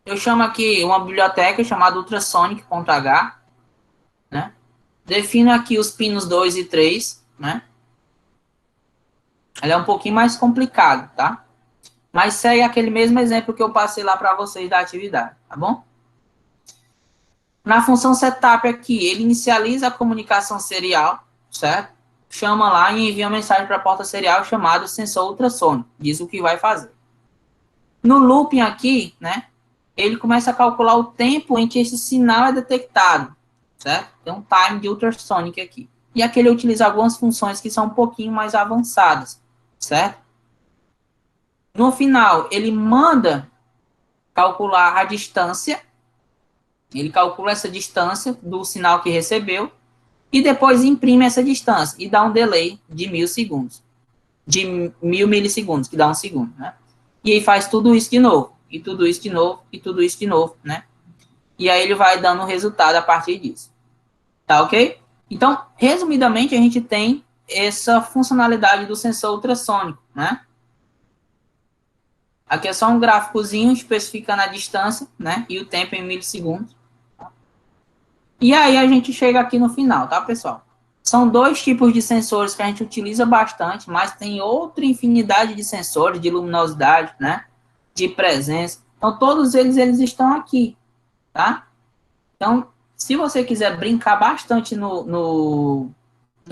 Speaker 1: eu chamo aqui uma biblioteca chamada ultrasonic.h, né? Defino aqui os pinos 2 e 3, né? Ela é um pouquinho mais complicado, tá? Mas segue aquele mesmo exemplo que eu passei lá para vocês da atividade, tá bom? Na função setup aqui, ele inicializa a comunicação serial, certo? chama lá e envia uma mensagem para a porta serial chamada sensor ultrassônico. Diz o que vai fazer. No looping aqui, né, ele começa a calcular o tempo em que esse sinal é detectado, certo? Tem um time de ultrasonic aqui. E aqui ele utiliza algumas funções que são um pouquinho mais avançadas, certo? No final, ele manda calcular a distância, ele calcula essa distância do sinal que recebeu, e depois imprime essa distância, e dá um delay de 1000 segundos, de 1000 milissegundos, que dá 1 segundo, né? E aí faz tudo isso de novo, e tudo isso de novo, e tudo isso de novo, né? E aí ele vai dando o resultado a partir disso. Tá ok? Então, resumidamente, a gente tem essa funcionalidade do sensor ultrassônico, né? Aqui é só um gráficozinho especificando a distância, né? E o tempo em milissegundos. E aí a gente chega aqui no final, tá, pessoal? São dois tipos de sensores que a gente utiliza bastante, mas tem outra infinidade de sensores, de luminosidade, né? De presença. Então, todos eles estão aqui, tá? Então, se você quiser brincar bastante no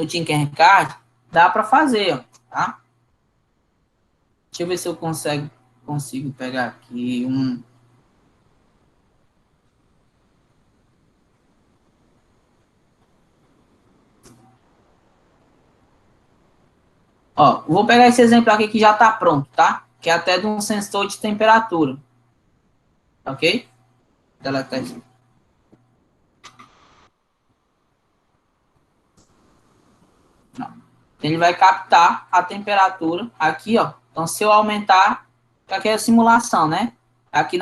Speaker 1: Tinkercad, dá para fazer, ó, tá? Deixa eu ver se eu consigo pegar aqui um... Ó, vou pegar esse exemplo aqui que já está pronto, tá? Que é até de um sensor de temperatura. Ok? Deletar isso. Não. Ele vai captar a temperatura aqui, ó. Então, se eu aumentar, aqui é a simulação, né? Aqui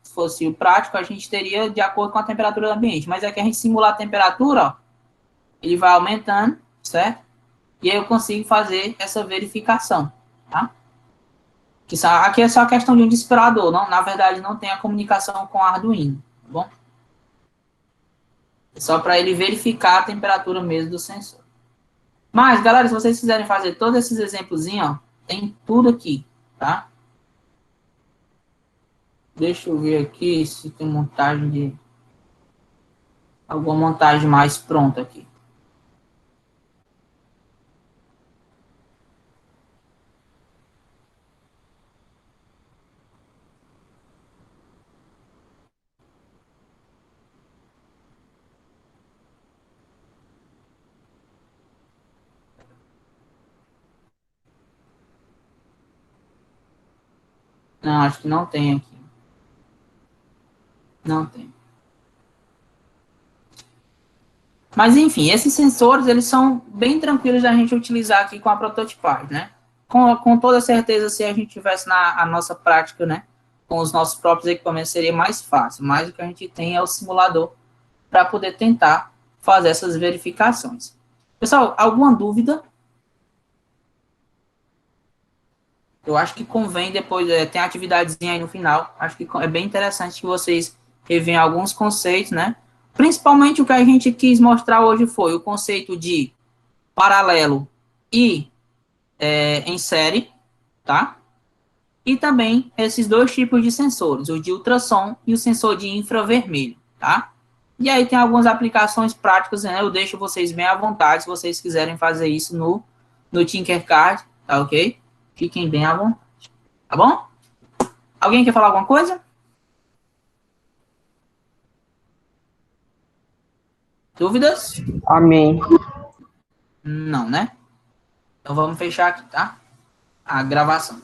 Speaker 1: se fosse o prático, a gente teria de acordo com a temperatura do ambiente. Mas aqui a gente simula a temperatura, ó. Ele vai aumentando, certo? E aí eu consigo fazer essa verificação, tá? Aqui é só a questão de um disparador, não, na verdade não tem a comunicação com o Arduino, tá bom? É só para ele verificar a temperatura mesmo do sensor. Mas, galera, se vocês quiserem fazer todos esses exemplozinhos, ó, tem tudo aqui, tá? Deixa eu ver aqui se tem montagem de... alguma montagem mais pronta aqui. Não, acho que não tem aqui. Não tem. Mas, enfim, esses sensores, eles são bem tranquilos da gente utilizar aqui com a prototipagem, né? Com toda certeza, se a gente tivesse a nossa prática, né? Com os nossos próprios equipamentos, seria mais fácil. Mas o que a gente tem é o simulador para poder tentar fazer essas verificações. Pessoal, alguma dúvida? Eu acho que convém depois, tem atividadezinha aí no final, acho que é bem interessante que vocês revenham alguns conceitos, né? Principalmente o que a gente quis mostrar hoje foi o conceito de paralelo e em série, tá? E também esses dois tipos de sensores, o de ultrassom e o sensor de infravermelho, tá? E aí tem algumas aplicações práticas, né? Eu deixo vocês bem à vontade, se vocês quiserem fazer isso no Tinkercad, tá ok? Fiquem bem à vontade, tá bom? Alguém quer falar alguma coisa? Dúvidas?
Speaker 5: Amém.
Speaker 1: Não, né? Então vamos fechar aqui, tá? A gravação.